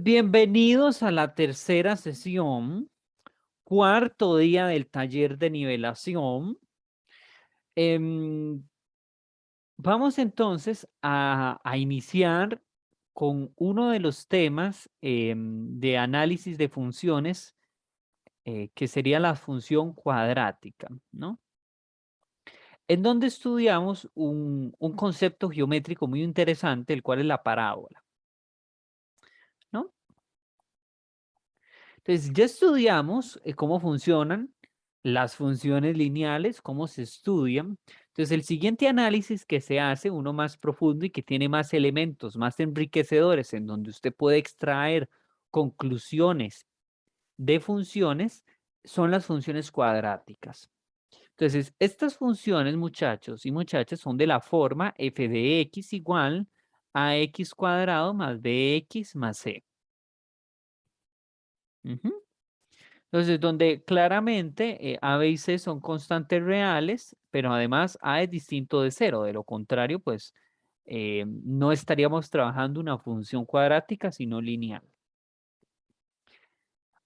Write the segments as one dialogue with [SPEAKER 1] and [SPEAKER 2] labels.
[SPEAKER 1] Bienvenidos a la tercera sesión, cuarto día del taller de nivelación. Em, Vamos entonces a iniciar con uno de los temas de análisis de funciones, que sería la función cuadrática, ¿no? En donde estudiamos un concepto geométrico muy interesante, el cual es la parábola, ¿no? Entonces, ya estudiamos cómo funcionan las funciones lineales, cómo se estudian. Entonces, el siguiente análisis que se hace, uno más profundo y que tiene más elementos, más enriquecedores, en donde usted puede extraer conclusiones de funciones, son las funciones cuadráticas. Entonces, estas funciones, muchachos y muchachas, son de la forma f de x igual a x cuadrado más bx más c. Ujú. Entonces, donde claramente A, B y C son constantes reales, pero además A es distinto de cero. De lo contrario, pues no estaríamos trabajando una función cuadrática, sino lineal.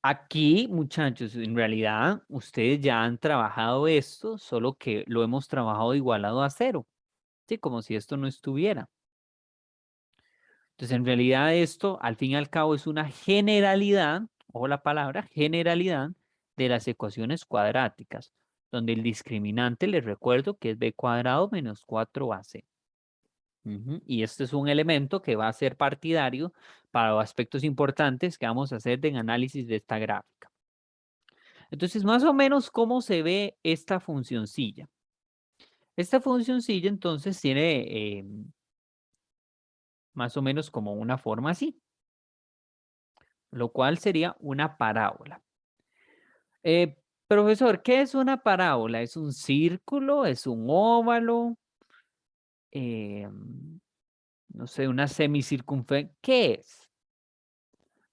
[SPEAKER 1] Aquí, muchachos, en realidad ustedes ya han trabajado esto, solo que lo hemos trabajado igualado a cero, ¿sí? Como si esto no estuviera. Entonces, en realidad esto, al fin y al cabo, es una generalidad, o la palabra generalidad, de las ecuaciones cuadráticas, donde el discriminante, les recuerdo que es b cuadrado menos 4ac. Y este es un elemento que va a ser partidario para aspectos importantes que vamos a hacer en análisis de esta gráfica. Entonces, más o menos, ¿cómo se ve esta funcioncilla? Esta funcioncilla, entonces, tiene más o menos como una forma así, lo cual sería una parábola. Profesor, ¿qué es una parábola? ¿Es un círculo? ¿Es un óvalo? Em, no sé, una semicircunferencia. ¿Qué es?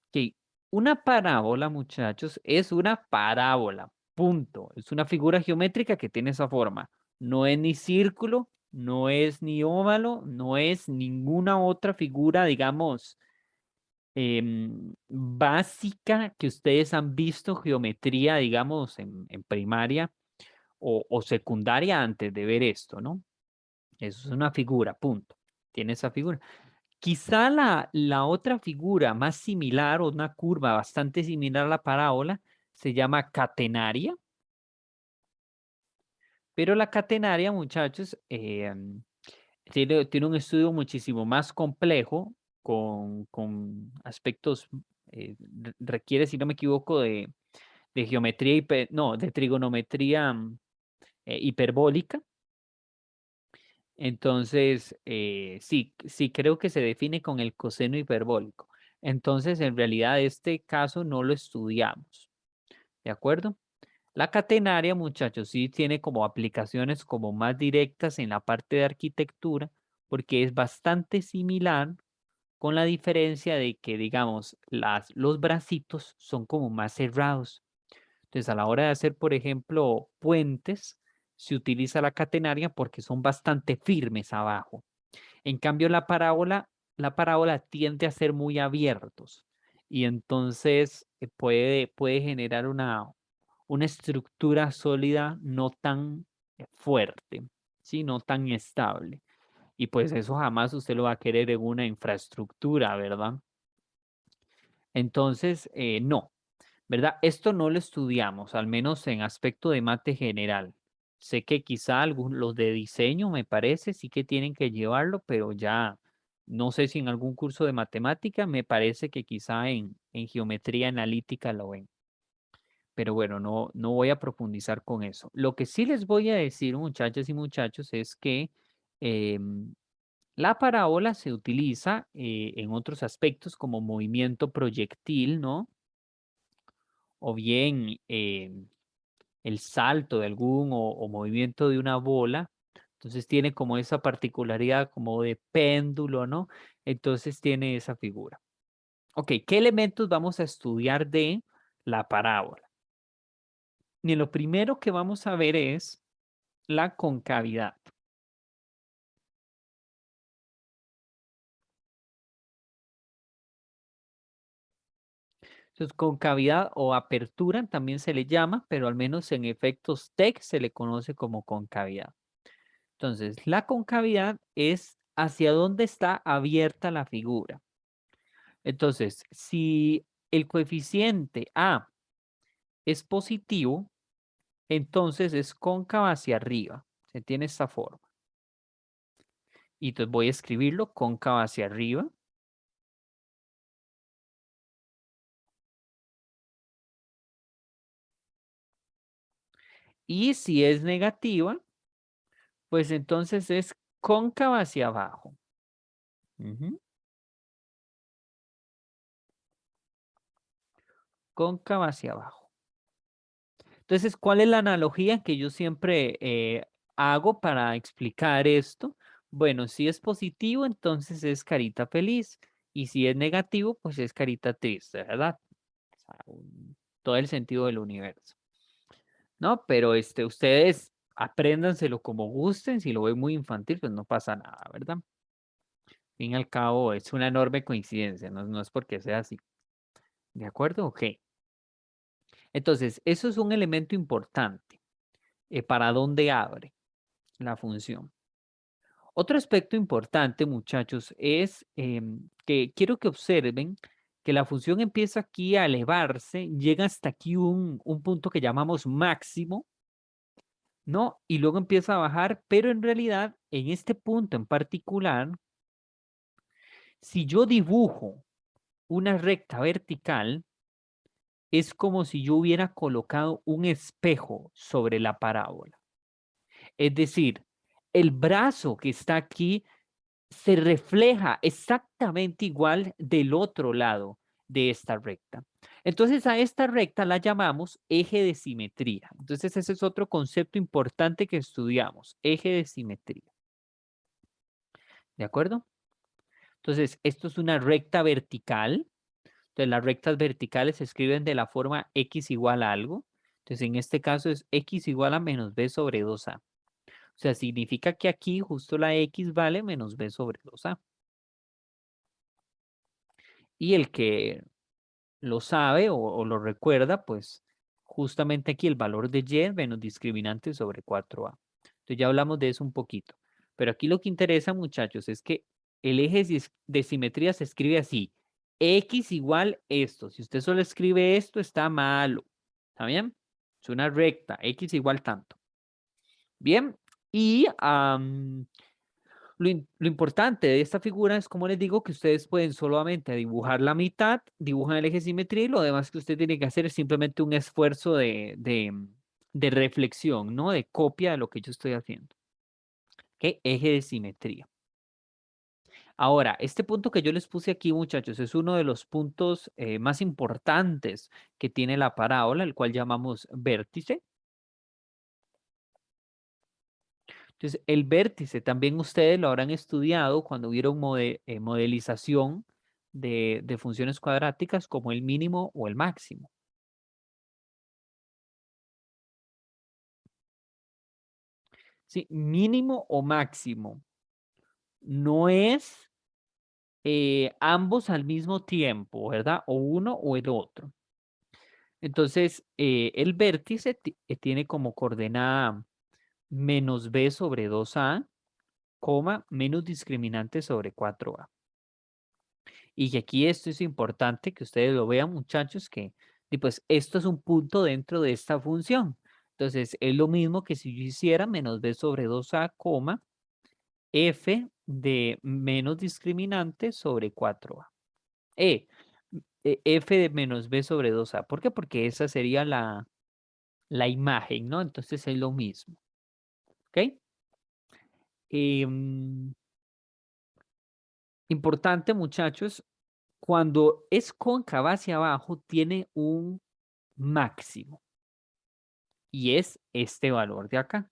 [SPEAKER 1] Ok, una parábola, muchachos, es una parábola. Punto. Es una figura geométrica que tiene esa forma. No es ni círculo, no es ni óvalo, no es ninguna otra figura, digamos, básica que ustedes han visto geometría, digamos, en primaria o secundaria antes de ver esto, ¿no? Eso es una figura, punto. Tiene esa figura. Quizá la otra figura más similar o una curva bastante similar a la parábola se llama catenaria, pero la catenaria, muchachos, tiene un estudio muchísimo más complejo con aspectos, requiere, si no me equivoco, de geometría, no, de trigonometría hiperbólica. Entonces, sí, creo que se define con el coseno hiperbólico. Entonces, en realidad, este caso no lo estudiamos, ¿de acuerdo? La catenaria, muchachos, sí tiene como aplicaciones como más directas en la parte de arquitectura, porque es bastante similar, con la diferencia de que, digamos, los bracitos son como más cerrados. Entonces, a la hora de hacer, por ejemplo, puentes, se utiliza la catenaria porque son bastante firmes abajo. En cambio, la parábola tiende a ser muy abiertos y entonces puede generar una estructura sólida no tan fuerte, ¿sí? No tan estable. Y pues eso jamás usted lo va a querer en una infraestructura, ¿verdad? Entonces, no. ¿Verdad? Esto no lo estudiamos, al menos en aspecto de mate general. Sé que quizá algunos, los de diseño, me parece, sí que tienen que llevarlo, pero ya no sé si en algún curso de matemática, me parece que quizá en geometría analítica lo ven. Pero bueno, no voy a profundizar con eso. Lo que sí les voy a decir, muchachas y muchachos, es que em, la parábola se utiliza en otros aspectos como movimiento proyectil, ¿no? O bien el salto de algún o movimiento de una bola. Entonces tiene como esa particularidad como de péndulo, ¿no? Entonces tiene esa figura. Ok, ¿qué elementos vamos a estudiar de la parábola? Y lo primero que vamos a ver es la concavidad. Entonces, concavidad o apertura también se le llama, pero al menos en efectos TEC se le conoce como concavidad. Entonces, la concavidad es hacia dónde está abierta la figura. Entonces, si el coeficiente A es positivo, entonces es cóncava hacia arriba. Se tiene esta forma. Y entonces voy a escribirlo cóncava hacia arriba. Y si es negativa, pues entonces es cóncava hacia abajo. Cóncava hacia abajo. Entonces, ¿cuál es la analogía que yo siempre hago para explicar esto? Bueno, si es positivo, entonces es carita feliz. Y si es negativo, pues es carita triste, ¿verdad? O sea, todo el sentido del universo. ¿No? Pero ustedes apréndanselo como gusten. Si lo ven muy infantil, pues no pasa nada, ¿verdad? Al fin y al cabo, es una enorme coincidencia, no es porque sea así. ¿De acuerdo? Ok. Entonces, eso es un elemento importante. ¿Para dónde abre la función? Otro aspecto importante, muchachos, es que quiero que observen que la función empieza aquí a elevarse, llega hasta aquí un punto que llamamos máximo, ¿no? Y luego empieza a bajar, pero en realidad, en este punto en particular, si yo dibujo una recta vertical, es como si yo hubiera colocado un espejo sobre la parábola. Es decir, el brazo que está aquí se refleja exactamente igual del otro lado de esta recta. Entonces a esta recta la llamamos eje de simetría. Entonces ese es otro concepto importante que estudiamos, eje de simetría. ¿De acuerdo? Entonces esto es una recta vertical. Entonces las rectas verticales se escriben de la forma x igual a algo. Entonces en este caso es x igual a menos b sobre 2a. O sea, significa que aquí justo la x vale menos b sobre 2a. Y el que lo sabe o lo recuerda, pues justamente aquí el valor de y es menos discriminante sobre 4a. Entonces ya hablamos de eso un poquito. Pero aquí lo que interesa, muchachos, es que el eje de simetría se escribe así. X igual esto. Si usted solo escribe esto, está malo. ¿Está bien? Es una recta. X igual tanto. Bien. Y lo importante de esta figura es, como les digo, que ustedes pueden solamente dibujar la mitad, dibujan el eje de simetría y lo demás que usted tiene que hacer es simplemente un esfuerzo de reflexión, ¿no? De copia de lo que yo estoy haciendo. ¿Qué? Eje de simetría. Ahora, este punto que yo les puse aquí, muchachos, es uno de los puntos más importantes que tiene la parábola, el cual llamamos vértice. Entonces, el vértice también ustedes lo habrán estudiado cuando vieron modelización de funciones cuadráticas como el mínimo o el máximo. Sí, mínimo o máximo. No es ambos al mismo tiempo, ¿verdad? O uno o el otro. Entonces, el vértice tiene como coordenada menos b sobre 2a, coma, menos discriminante sobre 4a. Y que aquí esto es importante que ustedes lo vean, muchachos, que y pues esto es un punto dentro de esta función. Entonces, es lo mismo que si yo hiciera menos b sobre 2a, coma, f de menos discriminante sobre 4a. F de menos b sobre 2a. ¿Por qué? Porque esa sería la imagen, ¿no? Entonces es lo mismo. ¿Ok? Em, Importante, muchachos, cuando es cóncava hacia abajo, tiene un máximo y es este valor de acá.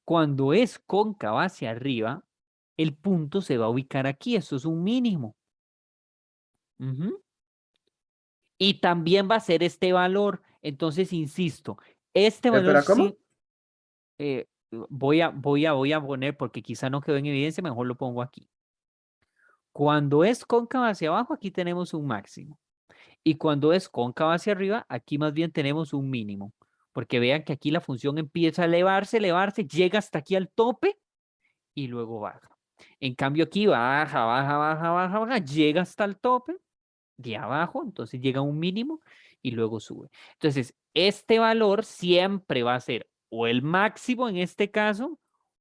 [SPEAKER 1] Cuando es cóncava hacia arriba, el punto se va a ubicar aquí. Esto es un mínimo. Y también va a ser este valor. Entonces, insisto, este valor
[SPEAKER 2] Espera, ¿cómo?
[SPEAKER 1] sí, voy a poner, porque quizá no quedó en evidencia, mejor lo pongo aquí. Cuando es cóncava hacia abajo, aquí tenemos un máximo. Y cuando es cóncava hacia arriba, aquí más bien tenemos un mínimo. Porque vean que aquí la función empieza a elevarse, elevarse, llega hasta aquí al tope y luego baja. En cambio aquí baja, baja, baja, baja, baja, llega hasta el tope de abajo, entonces llega a un mínimo y luego sube. Entonces, este valor siempre va a ser o el máximo en este caso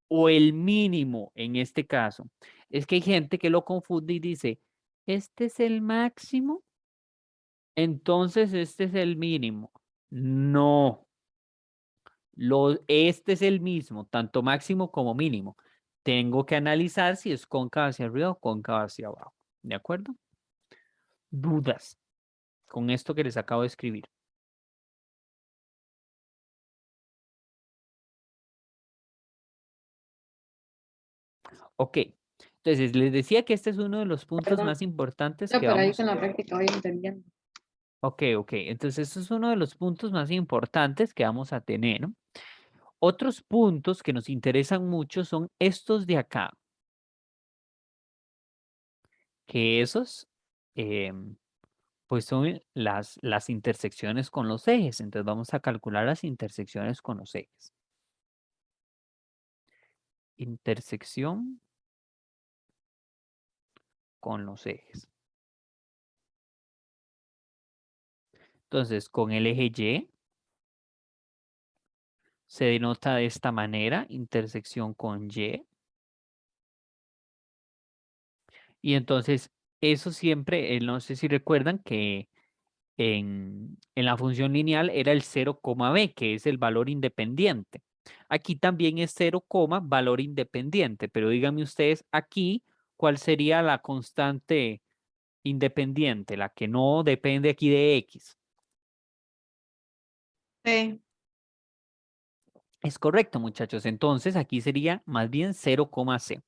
[SPEAKER 1] o el mínimo en este caso. Es que hay gente que lo confunde y dice, este es el máximo, entonces este es el mínimo. No, este es el mismo, tanto máximo como mínimo. Tengo que analizar si es cóncava hacia arriba o cóncava hacia abajo. ¿De acuerdo? Dudas con esto que les acabo de escribir. Ok, entonces les decía que este es uno de los puntos
[SPEAKER 2] Perdón,
[SPEAKER 1] más importantes
[SPEAKER 2] no,
[SPEAKER 1] que
[SPEAKER 2] pero ahí
[SPEAKER 1] vamos.
[SPEAKER 2] con la práctica voy entendiendo.
[SPEAKER 1] Ok, entonces este es uno de los puntos más importantes que vamos a tener, ¿no? Otros puntos que nos interesan mucho son estos de acá, que esos, pues son las intersecciones con los ejes. Entonces vamos a calcular las intersecciones con los ejes. Intersección con los ejes. Entonces, con el eje Y se denota de esta manera, intersección con Y. Y entonces, eso siempre, no sé si recuerdan que en la función lineal era el 0, b, que es el valor independiente. Aquí también es 0, valor independiente, pero díganme ustedes aquí cuál sería la constante independiente, la que no depende aquí de X.
[SPEAKER 2] Sí.
[SPEAKER 1] Es correcto, muchachos. Entonces, aquí sería más bien 0, c.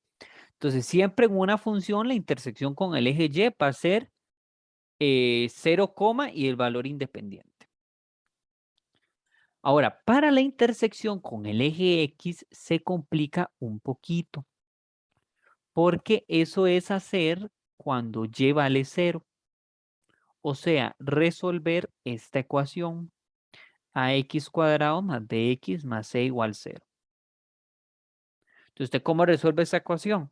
[SPEAKER 1] Entonces, siempre en una función la intersección con el eje Y va a ser 0, y el valor independiente. Ahora, para la intersección con el eje X se complica un poquito, porque eso es hacer cuando Y vale 0. O sea, resolver esta ecuación, ax cuadrado más bx más c igual 0. Entonces, ¿usted cómo resuelve esa ecuación?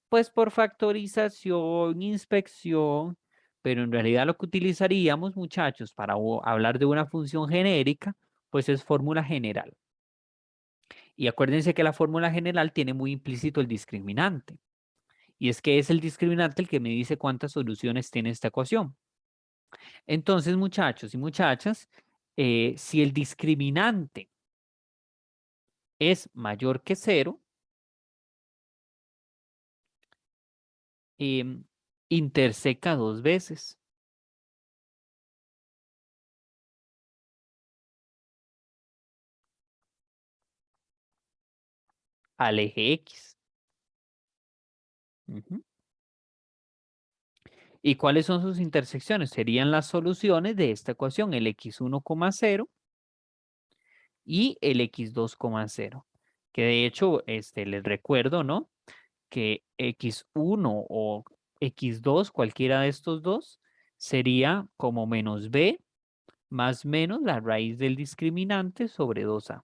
[SPEAKER 1] Pues por factorización, inspección, pero en realidad lo que utilizaríamos, muchachos, para hablar de una función genérica, pues es fórmula general. Y acuérdense que la fórmula general tiene muy implícito el discriminante. Y es que es el discriminante el que me dice cuántas soluciones tiene esta ecuación. Entonces, muchachos y muchachas, si el discriminante es mayor que 0, interseca dos veces al eje X. Ujú. ¿Y cuáles son sus intersecciones? Serían las soluciones de esta ecuación, el x1, 0 y el x2, 0. Que de hecho, les recuerdo, ¿no? Que x1 o x2, cualquiera de estos dos, sería como menos b más menos la raíz del discriminante sobre 2a.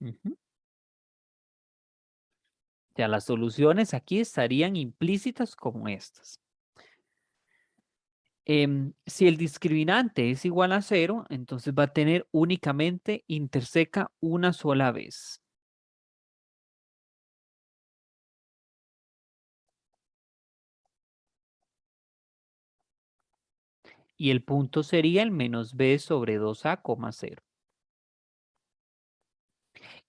[SPEAKER 1] Ujú. Ya las soluciones aquí estarían implícitas como estas. Si el discriminante es igual a 0, entonces va a tener únicamente interseca una sola vez. Y el punto sería el menos b sobre 2a, 0.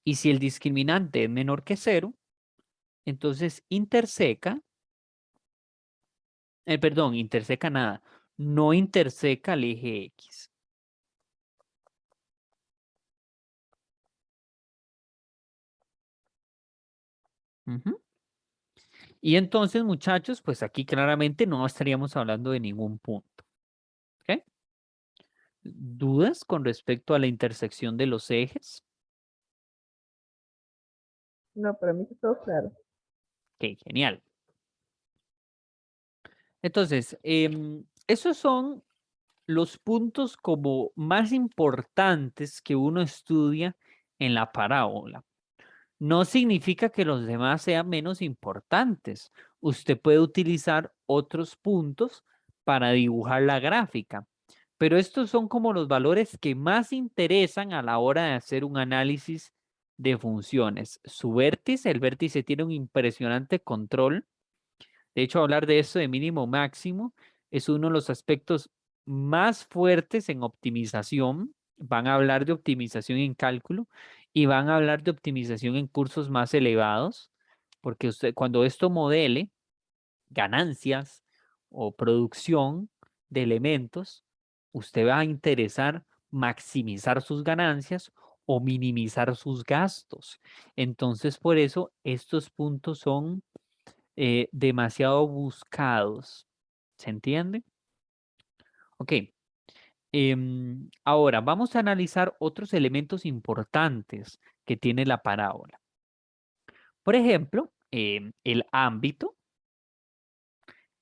[SPEAKER 1] Y si el discriminante es menor que 0, entonces interseca, perdón, interseca nada, no interseca el eje X. Ujú. Y entonces, muchachos, pues aquí claramente no estaríamos hablando de ningún punto. ¿Ok? ¿Dudas con respecto a la intersección de los ejes?
[SPEAKER 3] No, para mí está todo claro.
[SPEAKER 1] Ok, genial. Entonces, esos son los puntos como más importantes que uno estudia en la parábola. No significa que los demás sean menos importantes. Usted puede utilizar otros puntos para dibujar la gráfica, pero estos son como los valores que más interesan a la hora de hacer un análisis de funciones. Su vértice, el vértice tiene un impresionante control. De hecho, hablar de eso de mínimo máximo es uno de los aspectos más fuertes en optimización. Van a hablar de optimización en cálculo y van a hablar de optimización en cursos más elevados, porque usted cuando esto modele ganancias o producción de elementos, usted va a interesar maximizar sus ganancias o minimizar sus gastos. Entonces, por eso estos puntos son demasiado buscados. ¿Se entiende? Ok. Ahora vamos a analizar otros elementos importantes que tiene la parábola. Por ejemplo, el ámbito,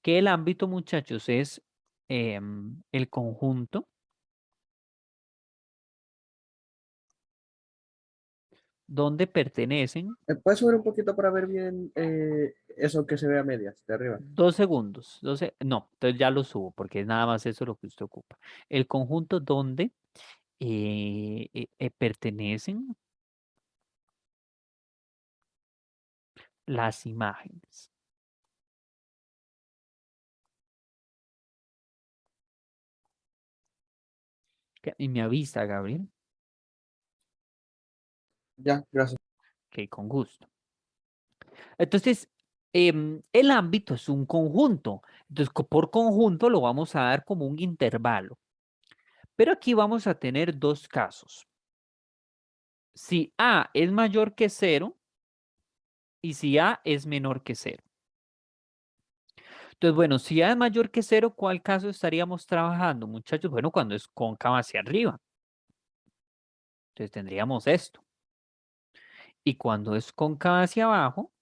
[SPEAKER 1] que el ámbito, muchachos, es el conjunto donde pertenecen
[SPEAKER 2] ¿Puedes subir un poquito para ver bien eso que se ve a medias de arriba?
[SPEAKER 1] 2 segundos. No, entonces ya lo subo porque es nada más eso lo que usted ocupa. El conjunto donde pertenecen las imágenes. Y me avisa, Gabriel.
[SPEAKER 2] Ya, gracias.
[SPEAKER 1] Ok, con gusto. Entonces, el ámbito es un conjunto. Entonces, por conjunto lo vamos a dar como un intervalo. Pero aquí vamos a tener dos casos. Si A es mayor que 0 y si A es menor que 0. Entonces, bueno, si A es mayor que 0, ¿cuál caso estaríamos trabajando, muchachos? Bueno, cuando es cóncava hacia arriba. Entonces, tendríamos esto. Y cuando es cóncava hacia abajo,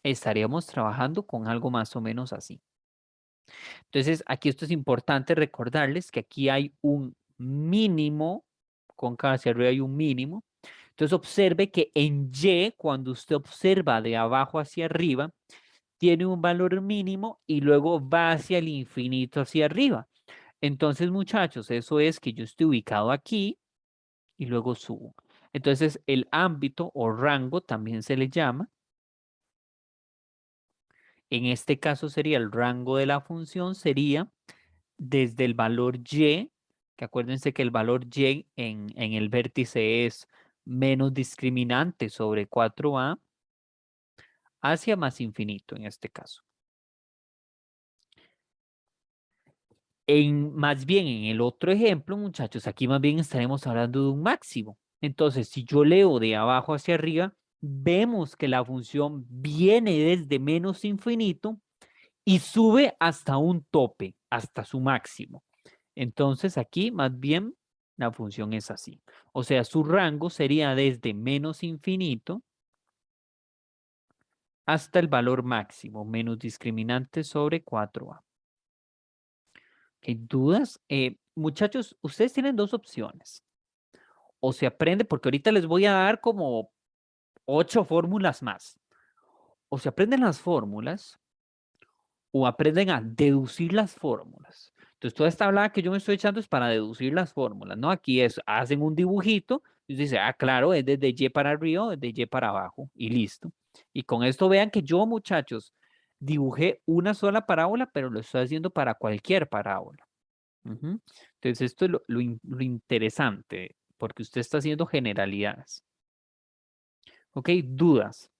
[SPEAKER 1] estaríamos trabajando con algo más o menos así. Entonces, aquí esto es importante recordarles que aquí hay un mínimo, cóncava hacia arriba hay un mínimo. Entonces, observe que en Y, cuando usted observa de abajo hacia arriba, tiene un valor mínimo y luego va hacia el infinito hacia arriba. Entonces, muchachos, eso es que yo estoy ubicado aquí y luego subo. Entonces, el ámbito o rango también se le llama. En este caso sería el rango de la función, sería desde el valor y, que acuérdense que el valor y en el vértice es menos discriminante sobre 4a, hacia más infinito en este caso. Más bien en el otro ejemplo, muchachos, aquí más bien estaremos hablando de un máximo. Entonces, si yo leo de abajo hacia arriba, vemos que la función viene desde menos infinito y sube hasta un tope, hasta su máximo. Entonces aquí más bien la función es así. O sea, su rango sería desde menos infinito hasta el valor máximo, menos discriminante sobre 4a. ¿Hay dudas? Muchachos, ustedes tienen dos opciones. O se aprende, porque ahorita les voy a dar como 8 fórmulas más. O se aprenden las fórmulas o aprenden a deducir las fórmulas. Entonces, toda esta hablada que yo me estoy echando es para deducir las fórmulas, ¿no? Aquí es, hacen un dibujito y dice, ah, claro, es desde Y para arriba, desde Y para abajo y listo. Y con esto vean que yo, muchachos, dibujé una sola parábola, pero lo estoy haciendo para cualquier parábola. Ujú. Entonces, esto es lo interesante, porque usted está haciendo generalidades. ¿Ok? Dudas.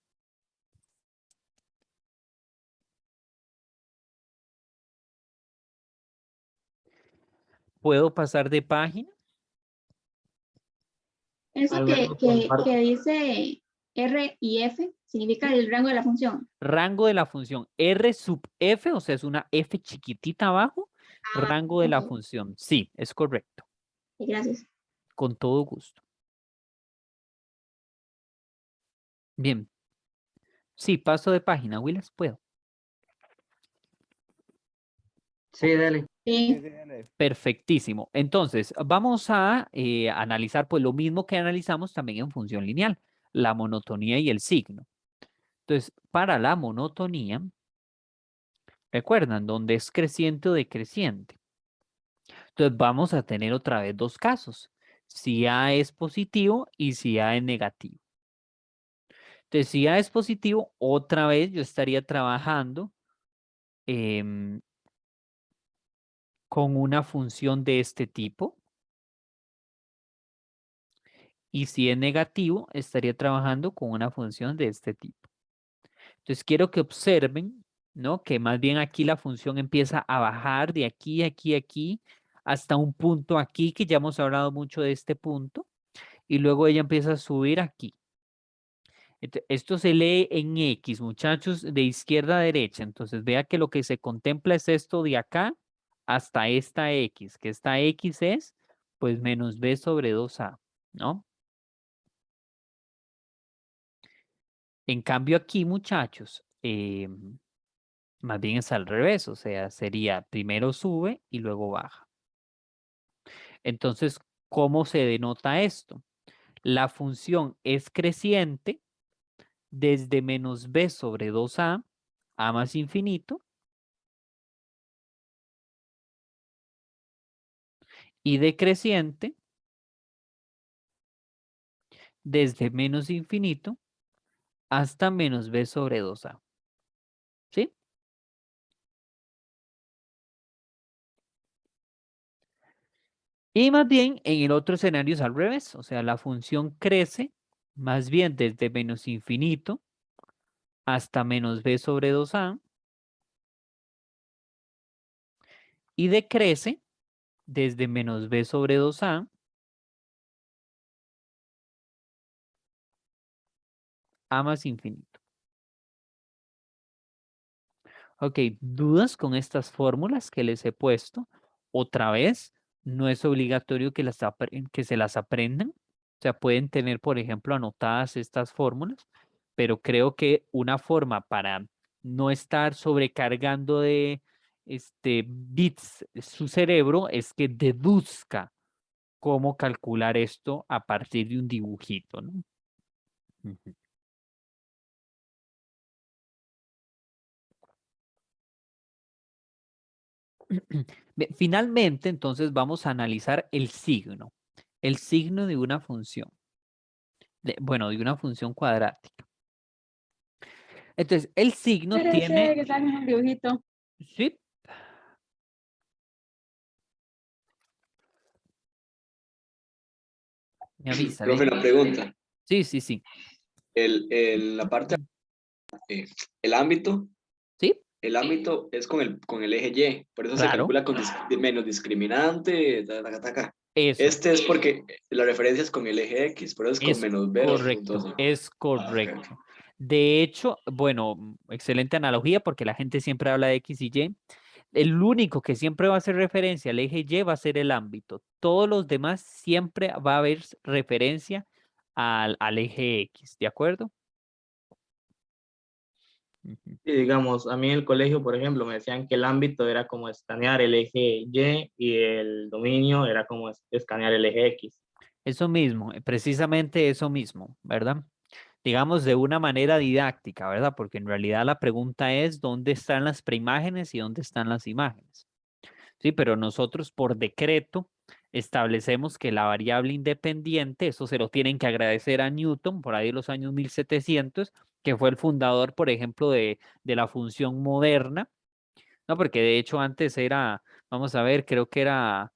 [SPEAKER 1] ¿Puedo pasar de página?
[SPEAKER 4] Eso que dice R y F significa el rango de la función.
[SPEAKER 1] Rango de la función R sub F, o sea, es una F chiquitita abajo. Rango de la
[SPEAKER 4] Ok,
[SPEAKER 1] función. Sí, es correcto.
[SPEAKER 4] gracias.
[SPEAKER 1] Con todo gusto. Bien. Sí, paso de página, Willis, puedo.
[SPEAKER 5] Sí, dale.
[SPEAKER 4] Sí.
[SPEAKER 1] Perfectísimo. Entonces, vamos a analizar pues lo mismo que analizamos también en función lineal, la monotonía y el signo. Entonces, para la monotonía, recuerdan, donde es creciente o decreciente. Entonces, vamos a tener otra vez dos casos, si A es positivo y si A es negativo. Entonces, si A es positivo, otra vez yo estaría trabajando con una función de este tipo. Y si es negativo, estaría trabajando con una función de este tipo. Entonces, quiero que observen, ¿no? Que más bien aquí la función empieza a bajar de aquí, aquí, aquí, hasta un punto aquí, que ya hemos hablado mucho de este punto, y luego ella empieza a subir aquí. Esto se lee en X, muchachos, de izquierda a derecha. Entonces, vea que lo que se contempla es esto de acá hasta esta X, que esta X es, pues, menos B sobre 2A, ¿no? En cambio aquí, muchachos, más bien es al revés, o sea, sería primero sube y luego baja. Entonces, ¿cómo se denota esto? La función es creciente desde menos b sobre 2a, a más infinito, y decreciente desde menos infinito hasta menos b sobre 2a. ¿Sí? Y más bien en el otro escenario es al revés, o sea, la función crece más bien desde menos infinito hasta menos b sobre 2a y decrece desde menos b sobre 2a a más infinito. Ok, ¿dudas con estas fórmulas que les he puesto? Otra vez, no es obligatorio que se las aprendan. O sea, pueden tener, por ejemplo, anotadas estas fórmulas, pero creo que una forma para no estar sobrecargando de bits su cerebro es que deduzca cómo calcular esto a partir de un dibujito, ¿no? Ujú. Bien, finalmente, entonces vamos a analizar el signo de una función, bueno, de una función cuadrática. Entonces, el signo
[SPEAKER 4] Espérese,
[SPEAKER 1] tiene,
[SPEAKER 4] que sale un dibujito.
[SPEAKER 1] sí, me avisa,
[SPEAKER 6] Profe, la pregunta.
[SPEAKER 1] sí, sí, sí,
[SPEAKER 6] La parte, el ámbito,
[SPEAKER 1] sí,
[SPEAKER 6] el ámbito es con el eje Y, por eso se
[SPEAKER 1] claro,
[SPEAKER 6] calcula con menos discriminante,
[SPEAKER 1] eso,
[SPEAKER 6] Este es porque la referencia es con el eje X, por eso es con
[SPEAKER 1] es
[SPEAKER 6] menos B, punto
[SPEAKER 1] correcto,
[SPEAKER 6] C.
[SPEAKER 1] es
[SPEAKER 6] Ah, ok, ok.
[SPEAKER 1] correcto. De hecho, bueno, excelente analogía porque la gente siempre habla de X y Y. El único que siempre va a hacer referencia al eje Y va a ser el ámbito. Todos los demás siempre va a haber referencia al eje X, ¿de acuerdo? Ujú.
[SPEAKER 5] Y digamos, a mí en el colegio, por ejemplo, me decían que el ámbito era como escanear el eje Y el dominio era como escanear el eje X.
[SPEAKER 1] Eso mismo, precisamente eso mismo, ¿verdad? Digamos de una manera didáctica, ¿verdad? Porque en realidad la pregunta es dónde están las preimágenes y dónde están las imágenes. Sí, pero nosotros por decreto establecemos que la variable independiente, eso se lo tienen que agradecer a Newton por ahí en los años 1700, que fue el fundador, por ejemplo, de la función moderna, ¿no? Porque de hecho antes era, vamos a ver, creo que era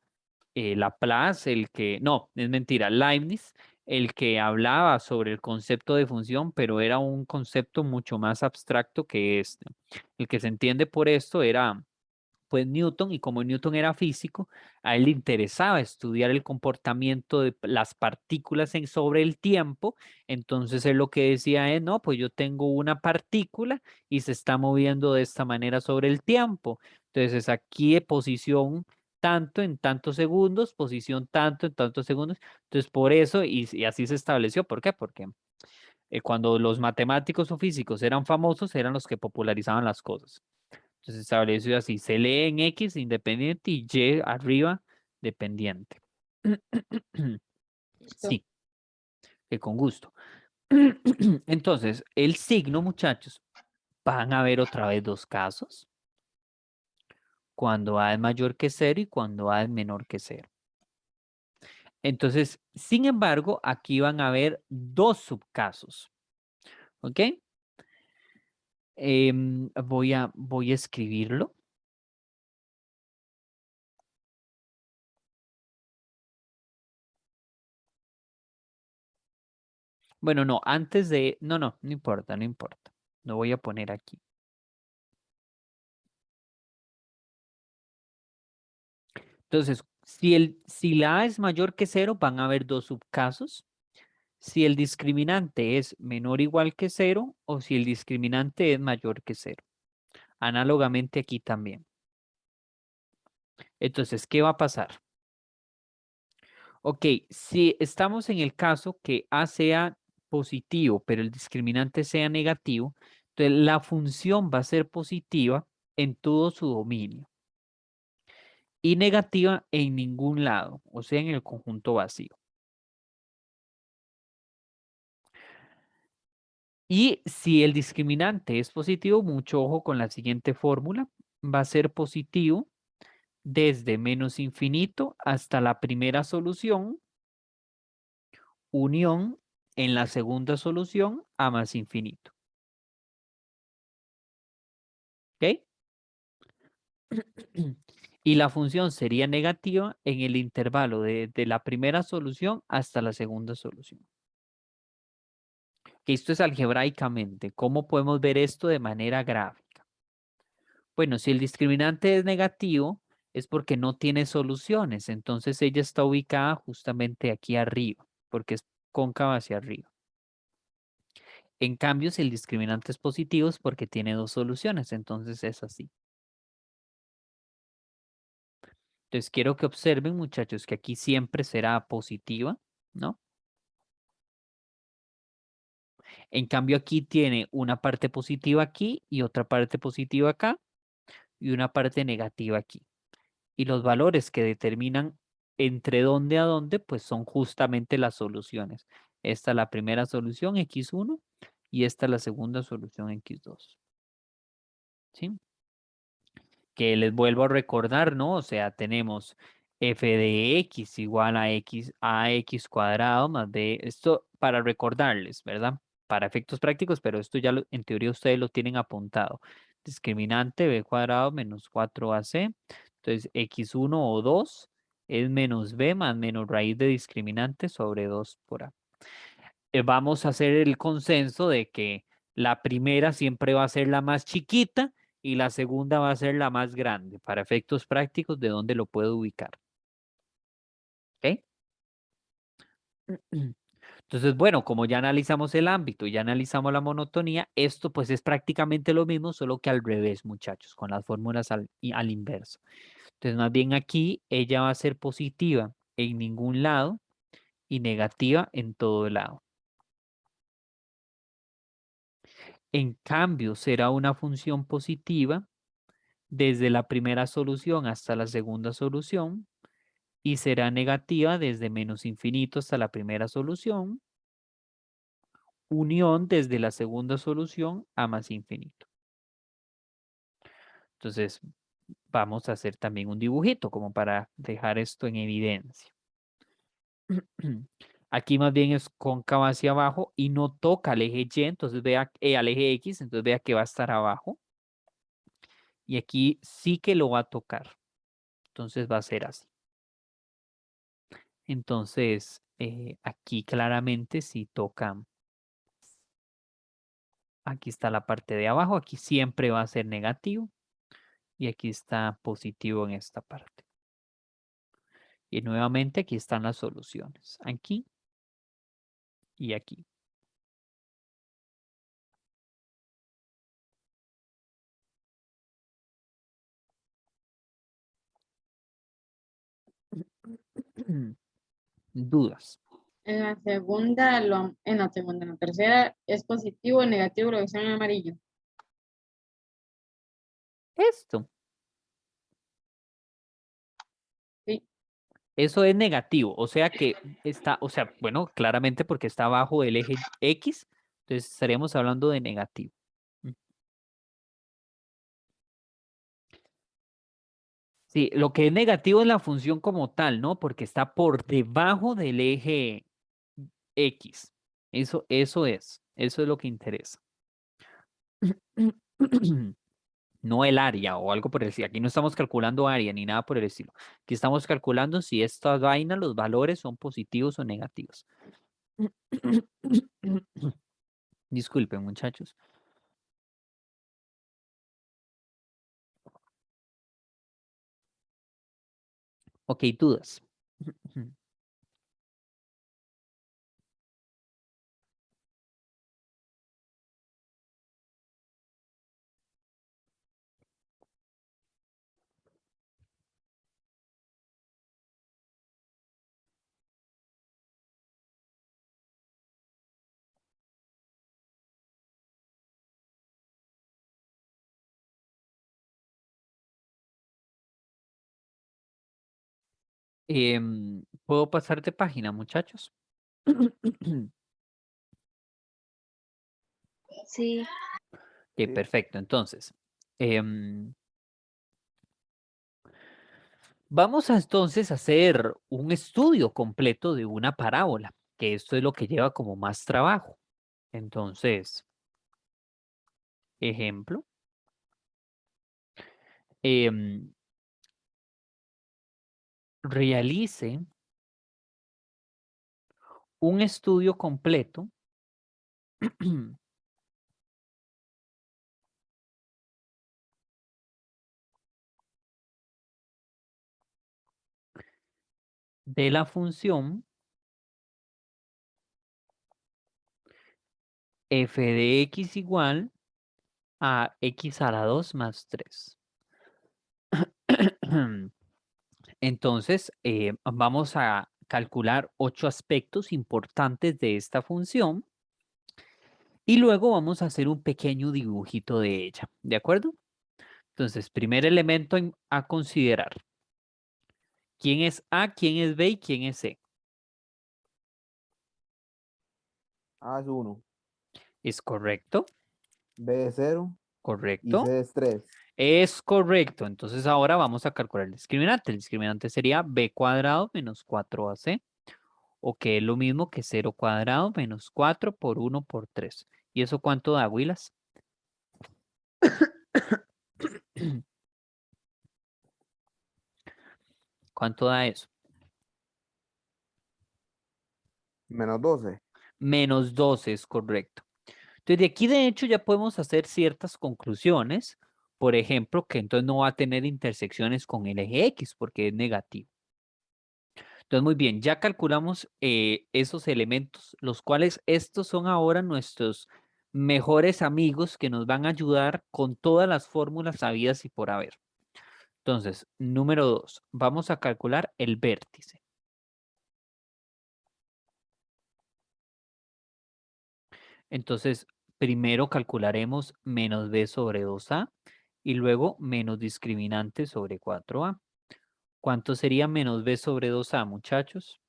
[SPEAKER 1] Laplace el que, no, es mentira, Leibniz, el que hablaba sobre el concepto de función, pero era un concepto mucho más abstracto que este. El que se entiende por esto era pues Newton, y como Newton era físico, a él le interesaba estudiar el comportamiento de las partículas sobre el tiempo, entonces él lo que decía es, no, pues yo tengo una partícula y se está moviendo de esta manera sobre el tiempo, entonces aquí posición tanto en tantos segundos, posición tanto en tantos segundos, entonces por eso, y así se estableció, ¿por qué? Porque cuando los matemáticos o físicos eran famosos, eran los que popularizaban las cosas. Entonces establecido así, se lee en X independiente y Y arriba dependiente.
[SPEAKER 4] Listo.
[SPEAKER 1] Sí, que con gusto. Entonces, el signo, muchachos, van a ver otra vez dos casos. Cuando A es mayor que 0 y cuando A es menor que 0. Entonces, sin embargo, aquí van a haber dos subcasos. ¿Ok? Voy a escribirlo. Bueno, no, antes de... No importa, no importa. Lo voy a poner aquí. Entonces, si la A es mayor que 0, van a haber dos subcasos. Si el discriminante es menor o igual que 0 o si el discriminante es mayor que 0. Análogamente aquí también. Entonces, ¿qué va a pasar? Ok, si estamos en el caso que A sea positivo, pero el discriminante sea negativo, entonces la función va a ser positiva en todo su dominio y negativa en ningún lado, o sea, en el conjunto vacío. Y si el discriminante es positivo, mucho ojo con la siguiente fórmula, va a ser positivo desde menos infinito hasta la primera solución, unión en la segunda solución a más infinito. ¿Ok? Y la función sería negativa en el intervalo de la primera solución hasta la segunda solución. Esto es algebraicamente. ¿Cómo podemos ver esto de manera gráfica? Bueno, si el discriminante es negativo, es porque no tiene soluciones. Entonces ella está ubicada justamente aquí arriba, porque es cóncava hacia arriba. En cambio, si el discriminante es positivo, es porque tiene dos soluciones. Entonces es así. Entonces quiero que observen, muchachos, que aquí siempre será positiva, ¿no? En cambio, aquí tiene una parte positiva aquí y otra parte positiva acá y una parte negativa aquí. Y los valores que determinan entre dónde a dónde, pues son justamente las soluciones. Esta es la primera solución, x1, y esta es la segunda solución, x2. ¿Sí? Que les vuelvo a recordar, ¿no? O sea, tenemos f de x igual a x cuadrado más b. Esto para recordarles, ¿verdad? Para efectos prácticos, pero esto ya en teoría ustedes lo tienen apuntado. Discriminante b cuadrado menos 4ac. Entonces, x1 o 2 es menos b más menos raíz de discriminante sobre 2 por a. Vamos a hacer el consenso de que la primera siempre va a ser la más chiquita y la segunda va a ser la más grande. Para efectos prácticos, ¿de dónde lo puedo ubicar? ¿Ok? Entonces, bueno, como ya analizamos el ámbito y ya analizamos la monotonía, esto pues es prácticamente lo mismo, solo que al revés, muchachos, con las fórmulas al inverso. Entonces, más bien aquí ella va a ser positiva en ningún lado y negativa en todo lado. En cambio, será una función positiva desde la primera solución hasta la segunda solución y será negativa desde menos infinito hasta la primera solución, unión desde la segunda solución a más infinito. Entonces, vamos a hacer también un dibujito como para dejar esto en evidencia. Aquí más bien es cóncava hacia abajo y no toca al eje Y, entonces vea al eje X, entonces vea que va a estar abajo. Y aquí sí que lo va a tocar. Entonces va a ser así. Entonces, aquí claramente sí toca. Aquí está la parte de abajo, aquí siempre va a ser negativo y aquí está positivo en esta parte. Y nuevamente aquí están las soluciones, aquí y aquí. Dudas.
[SPEAKER 4] En la segunda, en la tercera es positivo o negativo lo que está en amarillo.
[SPEAKER 1] Esto.
[SPEAKER 3] Sí.
[SPEAKER 1] Eso es negativo, o sea que está, o sea, bueno, claramente porque está abajo del eje X, entonces estaríamos hablando de negativo. Sí, lo que es negativo es la función como tal, ¿no? Porque está por debajo del eje X. Eso es lo que interesa. No el área o algo por el estilo. Aquí no estamos calculando área ni nada por el estilo. Aquí estamos calculando si esta vaina, los valores son positivos o negativos. Disculpen, muchachos. Ok, dudas. ¿Puedo pasarte página, muchachos?
[SPEAKER 4] Sí.
[SPEAKER 1] Ok, perfecto. Entonces, vamos a entonces hacer un estudio completo de una parábola, que esto es lo que lleva como más trabajo. Entonces, ejemplo, realice un estudio completo de la función f de x igual a x a la 2 más 3. Entonces, vamos a calcular 8 aspectos importantes de esta función y luego vamos a hacer un pequeño dibujito de ella, ¿de acuerdo? Entonces, primer elemento a considerar. ¿Quién es A, quién es B y quién es C?
[SPEAKER 7] A es 1,
[SPEAKER 1] ¿Es correcto?
[SPEAKER 7] B es 0 y
[SPEAKER 1] ¿Correcto?
[SPEAKER 7] C es 3.
[SPEAKER 1] Es correcto. Entonces ahora vamos a calcular el discriminante. El discriminante sería b cuadrado menos 4ac, o que es lo mismo que 0 cuadrado menos 4 por 1 por 3. ¿Y eso cuánto da, Willas? ¿Cuánto da eso?
[SPEAKER 7] Menos 12.
[SPEAKER 1] Menos 12 es correcto. Entonces de aquí de hecho ya podemos hacer ciertas conclusiones. Por ejemplo, que entonces no va a tener intersecciones con el eje X porque es negativo. Entonces, muy bien, ya calculamos esos elementos, los cuales estos son ahora nuestros mejores amigos que nos van a ayudar con todas las fórmulas sabidas y por haber. Entonces, número 2, vamos a calcular el vértice. Entonces, primero calcularemos menos b sobre 2a y luego menos discriminante sobre 4a. ¿Cuánto sería menos b sobre 2a, muchachos?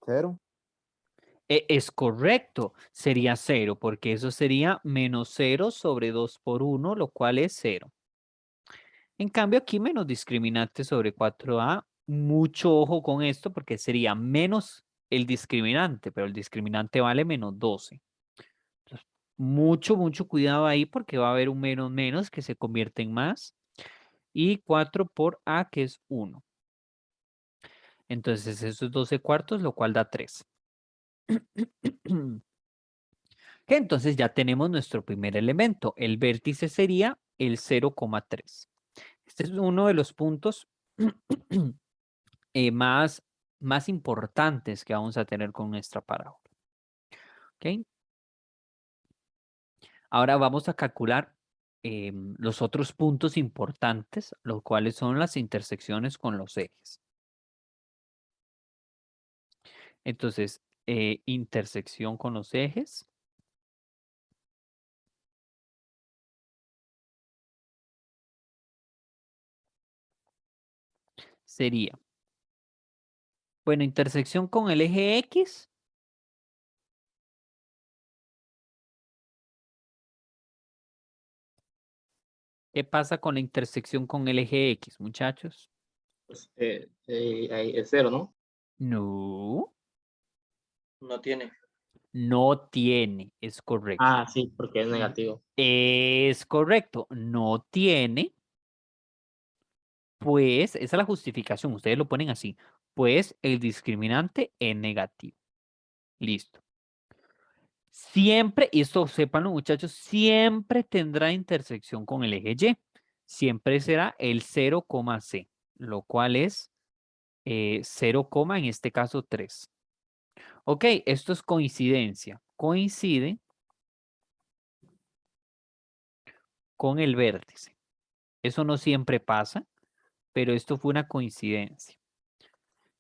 [SPEAKER 7] ¿Cero?
[SPEAKER 1] Es correcto, sería 0, porque eso sería menos 0 sobre 2 por 1, lo cual es 0. En cambio, aquí menos discriminante sobre 4a, mucho ojo con esto, porque sería menos el discriminante, pero el discriminante vale menos 12. Entonces, mucho cuidado ahí, porque va a haber un menos menos que se convierte en más, y 4 por a, que es 1. Entonces, eso es 12 cuartos, lo cual da 3. Que entonces ya tenemos nuestro primer elemento. El vértice sería el 0,3. Este es uno de los puntos más importantes que vamos a tener con nuestra parábola. ¿Ok? Ahora vamos a calcular los otros puntos importantes, los cuales son las intersecciones con los ejes. Entonces, intersección con los ejes. Sería, bueno, intersección con el eje X. ¿Qué pasa con la intersección con el eje X, muchachos?
[SPEAKER 5] Pues, ahí es 0, ¿no?
[SPEAKER 1] No,
[SPEAKER 2] No tiene.
[SPEAKER 1] no tiene, es correcto.
[SPEAKER 5] Ah, sí, porque es negativo.
[SPEAKER 1] Es correcto, no tiene, pues, esa es la justificación, ustedes lo ponen así, pues el discriminante es negativo. Listo. Siempre, y esto sépanlo muchachos, siempre tendrá intersección con el eje Y. Siempre será el 0, C, lo cual es 0, en este caso 3. Ok, esto es coincidencia. Coincide con el vértice. Eso no siempre pasa, pero esto fue una coincidencia.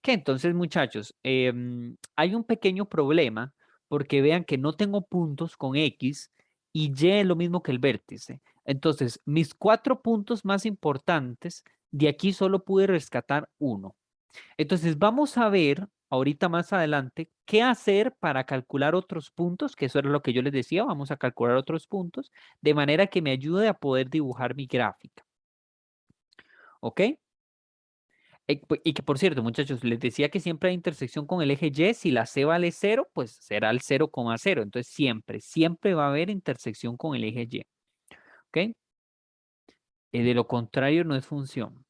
[SPEAKER 1] Que entonces, muchachos, hay un pequeño problema porque vean que no tengo puntos con X y Y es lo mismo que el vértice. Entonces, mis 4 puntos más importantes, de aquí solo pude rescatar uno. Entonces, vamos a ver ahorita más adelante qué hacer para calcular otros puntos, que eso era lo que yo les decía, vamos a calcular otros puntos, de manera que me ayude a poder dibujar mi gráfica. ¿Ok? Y que por cierto, muchachos, les decía que siempre hay intersección con el eje Y. Si la C vale 0, pues será el 0,0. Entonces siempre va a haber intersección con el eje Y. ¿Ok? De lo contrario no es función.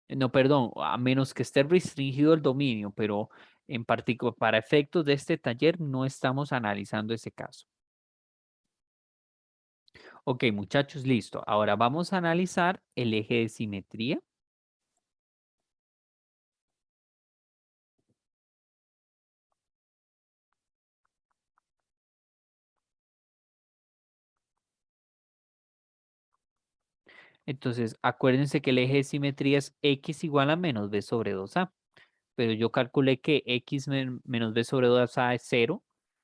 [SPEAKER 1] No, perdón, a menos que esté restringido el dominio, pero en particular para efectos de este taller no estamos analizando ese caso. Ok, muchachos, listo. Ahora vamos a analizar el eje de simetría. Entonces, acuérdense que el eje de simetría es x igual a menos b sobre 2a. Pero yo calculé que x menos b sobre 2a es 0.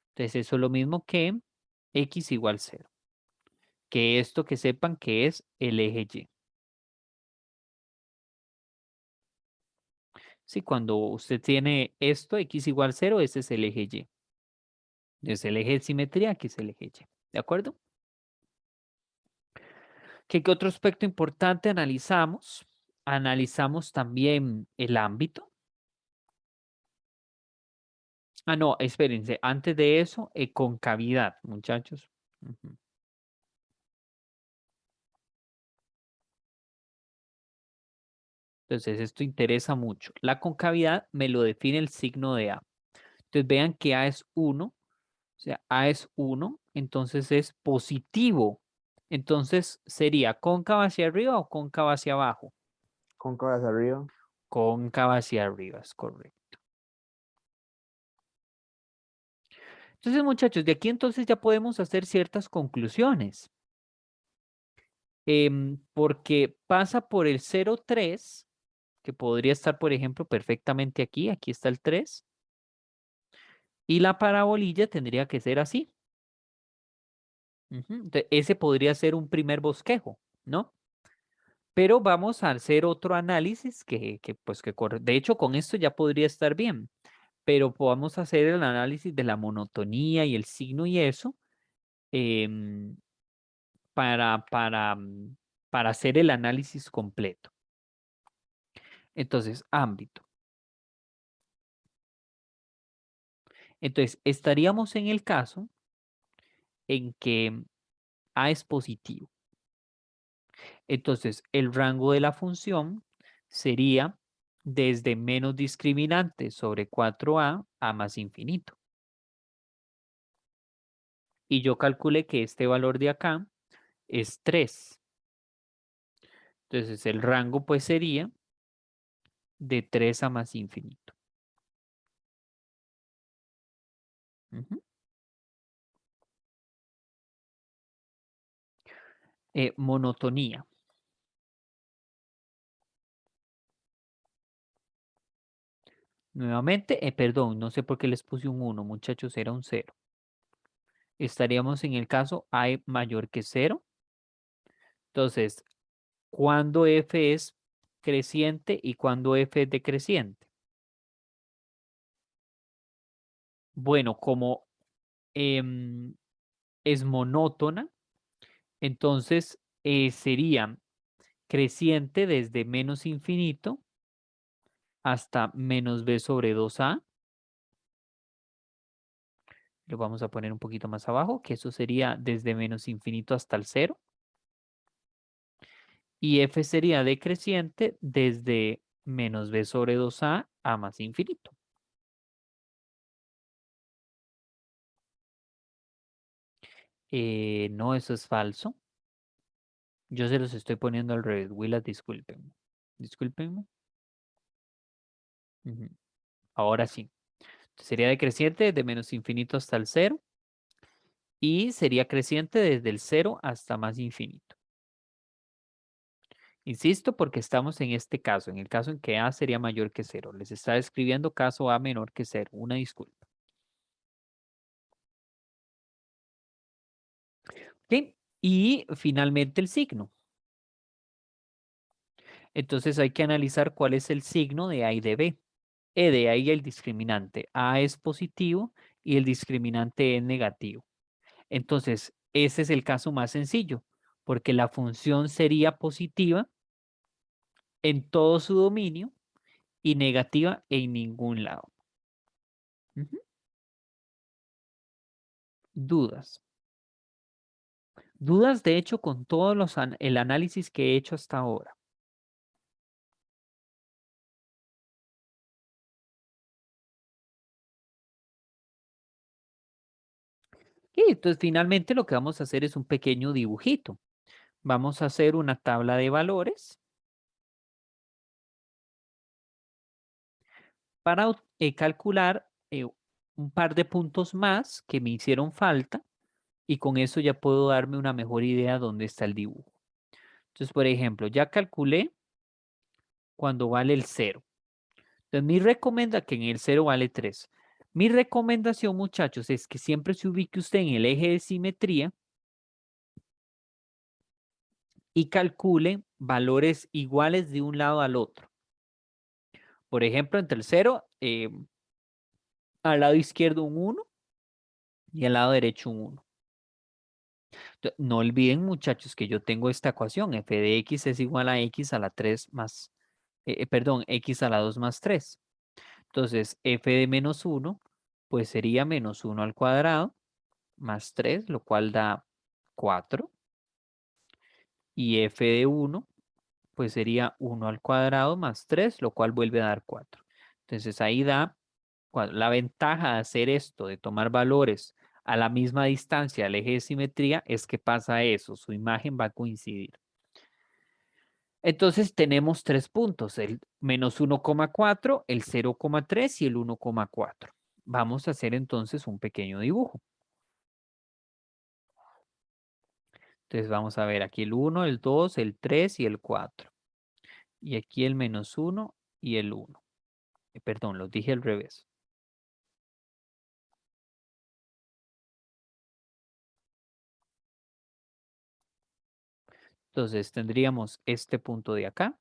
[SPEAKER 1] Entonces, eso es lo mismo que x igual 0. Que esto que sepan que es el eje Y. Sí, cuando usted tiene esto, x igual 0, ese es el eje Y. Es el eje de simetría, aquí es el eje Y. ¿De acuerdo? ¿Qué otro aspecto importante analizamos? Analizamos también el ámbito. Ah, no, espérense. Antes de eso, concavidad, muchachos. Ujú. Entonces, esto interesa mucho. La concavidad me lo define el signo de A. Entonces, vean que A es 1, o sea, A es 1, entonces es positivo. Entonces, ¿sería cóncava hacia arriba o cóncava hacia abajo?
[SPEAKER 7] Cóncava hacia arriba.
[SPEAKER 1] Cóncava hacia arriba, es correcto. Entonces, muchachos, de aquí entonces ya podemos hacer ciertas conclusiones. Porque pasa por el 0,3, que podría estar, por ejemplo, perfectamente aquí. Aquí está el 3. Y la parabolilla tendría que ser así. Entonces, ese podría ser un primer bosquejo, ¿no? Pero vamos a hacer otro análisis que corre. De hecho, con esto ya podría estar bien, pero podamos hacer el análisis de la monotonía y el signo y eso em, para hacer el análisis completo. Entonces, ámbito. Entonces, estaríamos en el caso en que A es positivo. Entonces, el rango de la función sería desde menos discriminante sobre 4a a más infinito. Y yo calculé que este valor de acá es 3. Entonces, el rango pues sería de 3 a más infinito. Ujú. Monotonía. Nuevamente, perdón, no sé por qué les puse un 1, muchachos, era un 0. Estaríamos en el caso A mayor que 0. Entonces, ¿cuándo f es creciente y cuándo f es decreciente? Bueno, como es monótona, entonces sería creciente desde menos infinito hasta menos b sobre 2a. Lo vamos a poner un poquito más abajo, que eso sería desde menos infinito hasta el 0. Y f sería decreciente desde menos b sobre 2a a más infinito. No, eso es falso. Yo se los estoy poniendo al revés. Willas, discúlpenme. Discúlpenme. Ujú. Ahora sí. Sería decreciente desde menos infinito hasta el 0. Y sería creciente desde el 0 hasta más infinito. Insisto, porque estamos en este caso, en el caso en que A sería mayor que 0. Les está escribiendo caso A menor que 0. Una disculpa. ¿Ok? Y finalmente el signo. Entonces hay que analizar cuál es el signo de A y de B. De ahí el discriminante. A es positivo y el discriminante es negativo. Entonces, ese es el caso más sencillo, porque la función sería positiva en todo su dominio y negativa en ningún lado. Ujú. Dudas. Dudas, de hecho, con todos el análisis que he hecho hasta ahora. Y entonces finalmente lo que vamos a hacer es un pequeño dibujito. Vamos a hacer una tabla de valores para calcular un par de puntos más que me hicieron falta y con eso ya puedo darme una mejor idea dónde está el dibujo. Entonces, por ejemplo, ya calculé cuando vale el 0. Entonces, mi recomendación, que en el 0 vale 3. Mi recomendación, muchachos, es que siempre se ubique usted en el eje de simetría y calcule valores iguales de un lado al otro. Por ejemplo, entre el 0, al lado izquierdo un 1 y al lado derecho un 1. No olviden, muchachos, que yo tengo esta ecuación. F de x es igual a x a la 3 más, perdón, x a la 2 más 3. Entonces, f de menos 1, pues sería menos 1 al cuadrado más 3, lo cual da 4. Y f de 1, pues sería 1 al cuadrado más 3, lo cual vuelve a dar 4. Entonces, ahí da la ventaja de hacer esto, de tomar valores a la misma distancia al eje de simetría, es que pasa eso, su imagen va a coincidir. Entonces tenemos 3 puntos, el menos 1,4, el 0,3 y el 1,4. Vamos a hacer entonces un pequeño dibujo. Entonces vamos a ver aquí el 1, el 2, el 3 y el 4. Y aquí el menos 1 y el 1. Perdón, los dije al revés. Entonces tendríamos este punto de acá,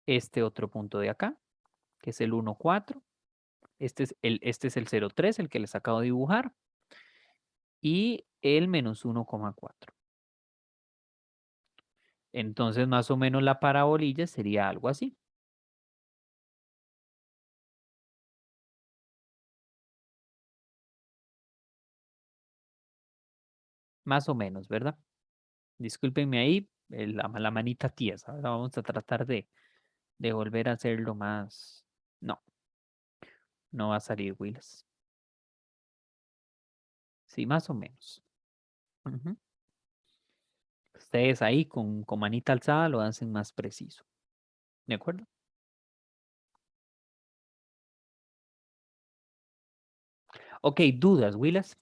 [SPEAKER 1] este otro punto de acá, que es el 1, 4. Este es el 0,3, el que les acabo de dibujar. Y el menos 1,4. Entonces, más o menos la parabolilla sería algo así. Más o menos, ¿verdad? Discúlpenme ahí, la manita tiesa. Ahora vamos a tratar de volver a hacerlo más. No, no va a salir, Willis. Sí, más o menos. Ujú. Ustedes ahí con manita alzada lo hacen más preciso. ¿De acuerdo? Ok, dudas, Willis.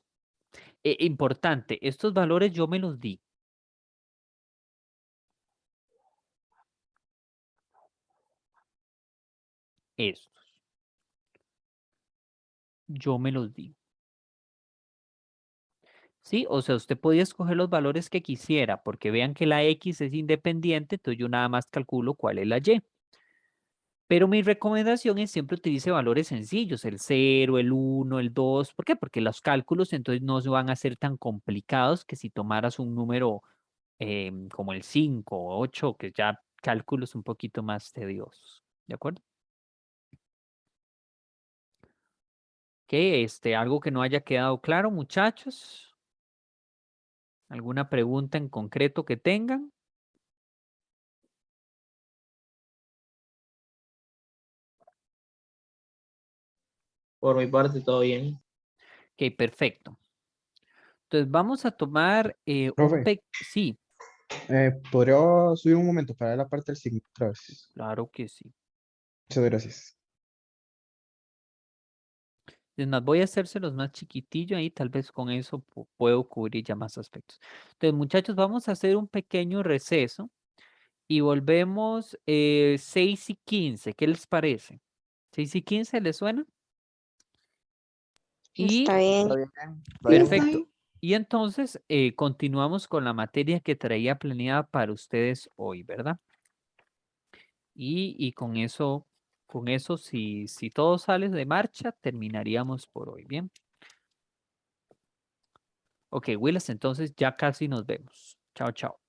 [SPEAKER 1] Importante, estos valores yo me los di. estos. Yo me los digo. ¿Sí? O sea, usted podía escoger los valores que quisiera, porque vean que la X es independiente, entonces yo nada más calculo cuál es la Y. Pero mi recomendación es siempre utilice valores sencillos, el 0, el 1, el 2. ¿Por qué? Porque los cálculos entonces no se van a ser tan complicados que si tomaras un número como el 5 o 8, que ya cálculos un poquito más tediosos. ¿De acuerdo? Algo que no haya quedado claro, muchachos. ¿Alguna pregunta en concreto que tengan?
[SPEAKER 5] Por mi parte, todo bien.
[SPEAKER 1] Ok, perfecto. Entonces vamos a tomar
[SPEAKER 2] Profe.
[SPEAKER 1] Sí,
[SPEAKER 2] ¿Podría subir un momento para ver la parte del signo otra vez?
[SPEAKER 1] claro que sí.
[SPEAKER 2] Muchas gracias.
[SPEAKER 1] Es más, voy a hacérselos más chiquitillo ahí, tal vez con eso puedo cubrir ya más aspectos. Entonces, muchachos, vamos a hacer un pequeño receso y volvemos 6 y 15. ¿Qué les parece? ¿6 y 15 les suena?
[SPEAKER 8] Está
[SPEAKER 1] Y
[SPEAKER 8] bien.
[SPEAKER 7] Está bien, está
[SPEAKER 4] Sí,
[SPEAKER 7] bien.
[SPEAKER 4] está
[SPEAKER 1] perfecto.
[SPEAKER 4] bien.
[SPEAKER 1] Y entonces continuamos con la materia que traía planeada para ustedes hoy, ¿verdad? Y con eso, si todo sale de marcha, terminaríamos por hoy, ¿bien? Ok, Willis, entonces ya casi nos vemos. Chao, chao.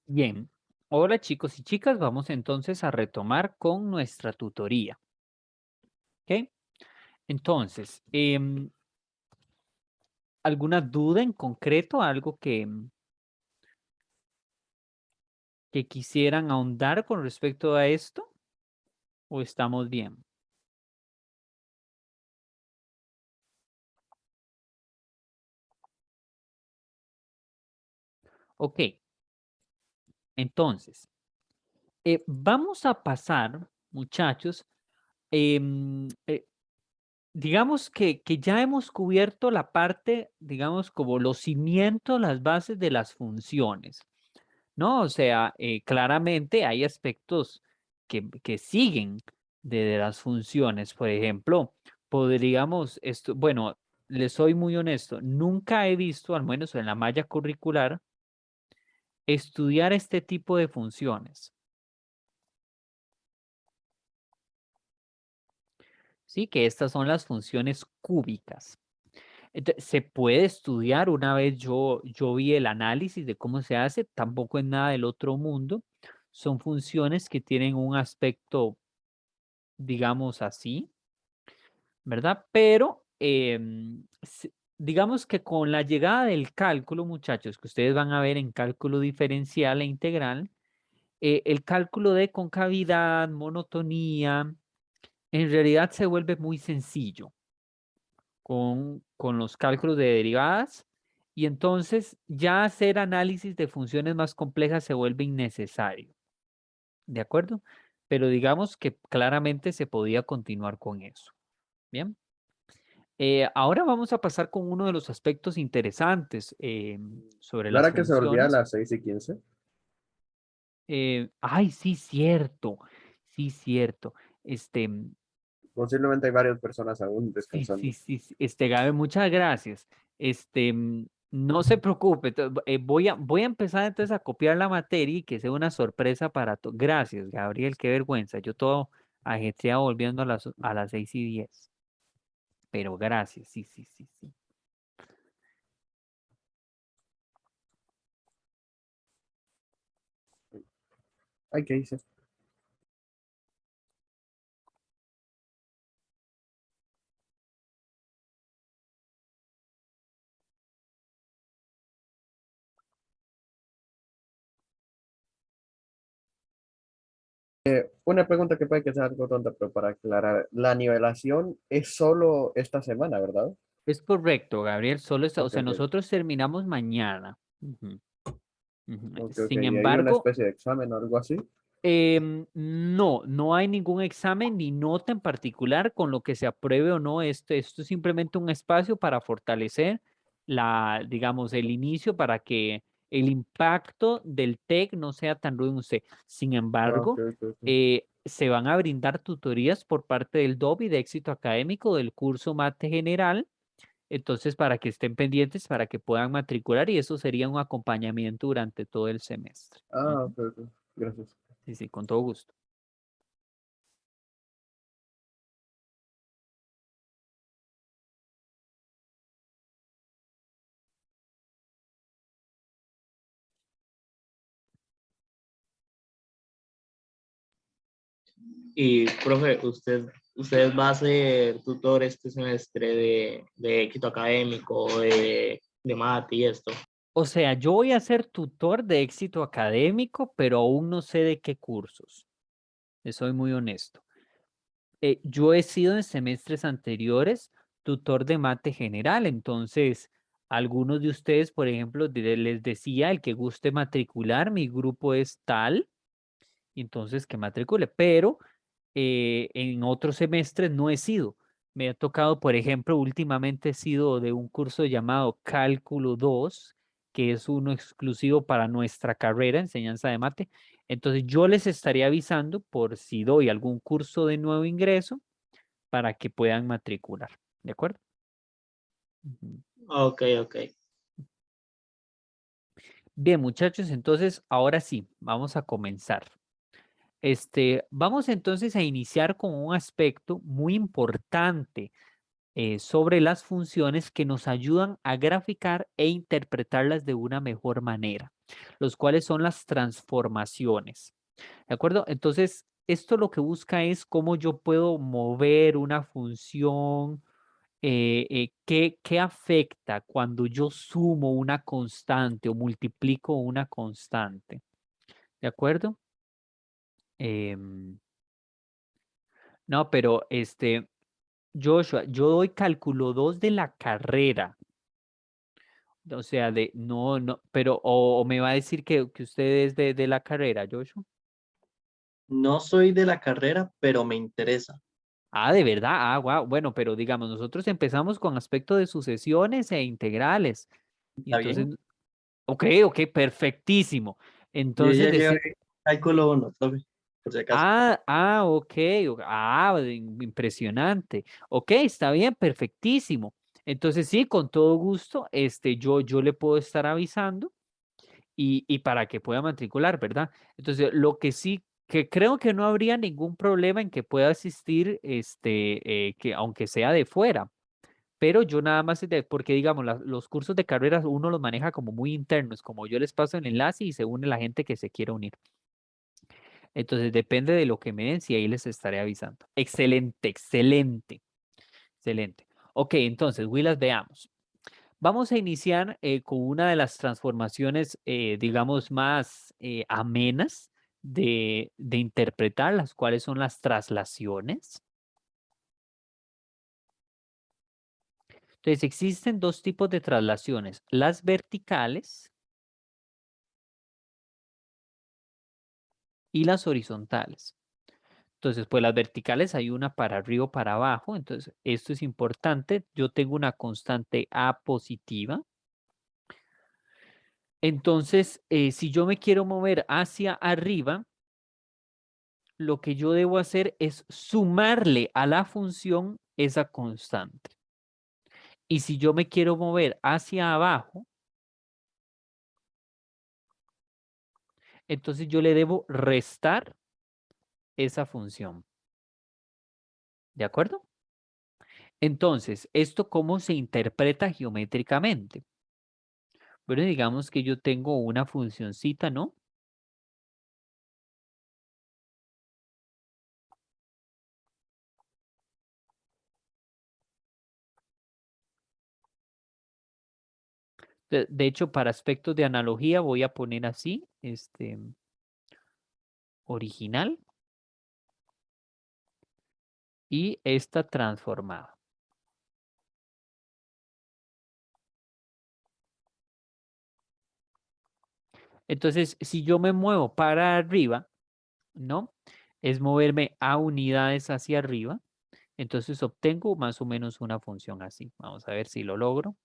[SPEAKER 1] Bien, hola chicos y chicas, vamos entonces a retomar con nuestra tutoría. ¿Ok? Entonces, ¿alguna duda en concreto? ¿Algo que quisieran ahondar con respecto a esto? ¿O estamos bien? Ok, entonces, vamos a pasar, muchachos, digamos que ya hemos cubierto la parte, digamos, como los cimientos, las bases de las funciones, ¿no? O sea, claramente hay aspectos que siguen de las funciones. Por ejemplo, podríamos, esto, bueno, les soy muy honesto, nunca he visto, al menos en la malla curricular, estudiar este tipo de funciones. Sí, que estas son las funciones cúbicas. Se puede estudiar, una vez yo vi el análisis de cómo se hace, tampoco es nada del otro mundo. Son funciones que tienen un aspecto, digamos así, ¿verdad? Pero digamos que con la llegada del cálculo, muchachos, que ustedes van a ver en cálculo diferencial e integral, el cálculo de concavidad, monotonía, en realidad se vuelve muy sencillo con los cálculos de derivadas y entonces ya hacer análisis de funciones más complejas se vuelve innecesario, ¿de acuerdo? Pero digamos que claramente se podía continuar con eso. Bien. Ahora vamos a pasar con uno de los aspectos interesantes sobre
[SPEAKER 2] ¿No
[SPEAKER 1] las
[SPEAKER 2] era que se volvía a
[SPEAKER 1] funciones.
[SPEAKER 2] las 6:15?
[SPEAKER 1] Ay, sí, cierto. Sí, cierto. Este,
[SPEAKER 2] Posiblemente hay varias personas aún
[SPEAKER 1] sí, sí,
[SPEAKER 2] descansando.
[SPEAKER 1] sí, sí, Gabe, muchas gracias. No se preocupe, voy a empezar entonces a copiar la materia y que sea una sorpresa para todos. Gracias, Gabriel, qué vergüenza. Yo todo ajetreado volviendo a las 6:10. Pero gracias, sí, sí, sí, sí.
[SPEAKER 2] Ay, ¿qué hice? Una pregunta que puede que sea algo tonta, pero para aclarar, la nivelación es solo esta semana, ¿verdad?
[SPEAKER 1] Es correcto, Gabriel, solo está, o
[SPEAKER 2] Ok,
[SPEAKER 1] sea,
[SPEAKER 2] ok,
[SPEAKER 1] nosotros terminamos mañana. Ujú, ujú.
[SPEAKER 2] ok.
[SPEAKER 1] Sin
[SPEAKER 2] ¿Y hay una
[SPEAKER 1] embargo,
[SPEAKER 2] especie de examen o algo así?
[SPEAKER 1] no, no hay ningún examen ni nota en particular con lo que se apruebe o no. Esto es simplemente un espacio para fortalecer digamos, el inicio para que el impacto del TEC no sea tan rudo en usted. Sin
[SPEAKER 2] Ah, ok,
[SPEAKER 1] embargo,
[SPEAKER 2] ok, ok.
[SPEAKER 1] se van a brindar tutorías por parte del DOB y de éxito académico del curso Mate General. Entonces, para que estén pendientes, para que puedan matricular y eso sería un acompañamiento durante todo el semestre.
[SPEAKER 2] Ah,
[SPEAKER 1] Ujú.
[SPEAKER 2] ok, ok. Gracias.
[SPEAKER 1] Sí, sí, con todo gusto.
[SPEAKER 5] Y, profe, usted va a ser tutor este semestre de éxito académico, de mate y esto.
[SPEAKER 1] O sea, yo voy a ser tutor de éxito académico, pero aún no sé de qué cursos. Les soy muy honesto. Yo he sido en semestres anteriores tutor de mate general, entonces algunos de ustedes, por ejemplo, les decía, el que guste matricular, mi grupo es tal, y entonces que matricule, pero en otros semestres no he sido. Me ha tocado, por ejemplo, últimamente he sido de un curso llamado Cálculo 2, que es uno exclusivo para nuestra carrera, enseñanza de mate. Entonces yo les estaría avisando por si doy algún curso de nuevo ingreso para que puedan matricular. ¿De acuerdo? Ujú.
[SPEAKER 5] Ok, ok.
[SPEAKER 1] Bien, muchachos, entonces ahora sí, vamos a comenzar. Vamos entonces a iniciar con un aspecto muy importante sobre las funciones que nos ayudan a graficar e interpretarlas de una mejor manera, los cuales son las transformaciones. ¿De acuerdo? Entonces, esto lo que busca es cómo yo puedo mover una función, qué afecta cuando yo sumo una constante o multiplico una constante. ¿De acuerdo? No, pero Joshua, yo doy cálculo 2 de la carrera. O sea, no, pero, o me va a decir que usted es de la carrera, Joshua.
[SPEAKER 8] No soy de la carrera, pero me interesa.
[SPEAKER 1] Ah, de verdad, ah, wow. Bueno, pero digamos, nosotros empezamos con aspecto de sucesiones e integrales. Y
[SPEAKER 8] ¿Está
[SPEAKER 1] entonces,
[SPEAKER 8] bien?
[SPEAKER 1] ok, perfectísimo.
[SPEAKER 8] Yo
[SPEAKER 1] Entonces,
[SPEAKER 8] ya llevé cálculo 1, profe, por si acaso.
[SPEAKER 1] ok, impresionante. Ok, está bien, perfectísimo. Entonces, sí, con todo gusto, yo le puedo estar avisando y para que pueda matricular, ¿verdad? Entonces, lo que sí, que creo que no habría ningún problema en que pueda asistir, que aunque sea de fuera, pero yo nada más, porque digamos, los cursos de carreras uno los maneja como muy internos, como yo les paso el enlace y se une la gente que se quiera unir. Entonces, depende de lo que me den, si ahí les estaré avisando. Excelente, excelente, excelente. Ok, entonces, Willas, veamos. Vamos a iniciar con una de las transformaciones, digamos, más amenas de interpretar, las cuales son las traslaciones. Entonces, existen dos tipos de traslaciones, las verticales y las horizontales. Entonces, pues las verticales hay una para arriba o para abajo, entonces esto es importante. Yo tengo una constante A positiva. Entonces, si yo me quiero mover hacia arriba, lo que yo debo hacer es sumarle a la función esa constante. Y si yo me quiero mover hacia abajo, entonces yo le debo restar esa función. ¿De acuerdo? Entonces, ¿esto cómo se interpreta geométricamente? Bueno, digamos que yo tengo una funcioncita, ¿no? De hecho, para aspectos de analogía voy a poner así, original y esta transformada. Entonces, si yo me muevo para arriba, ¿no? Es moverme a unidades hacia arriba. Entonces obtengo más o menos una función así. Vamos a ver si lo logro.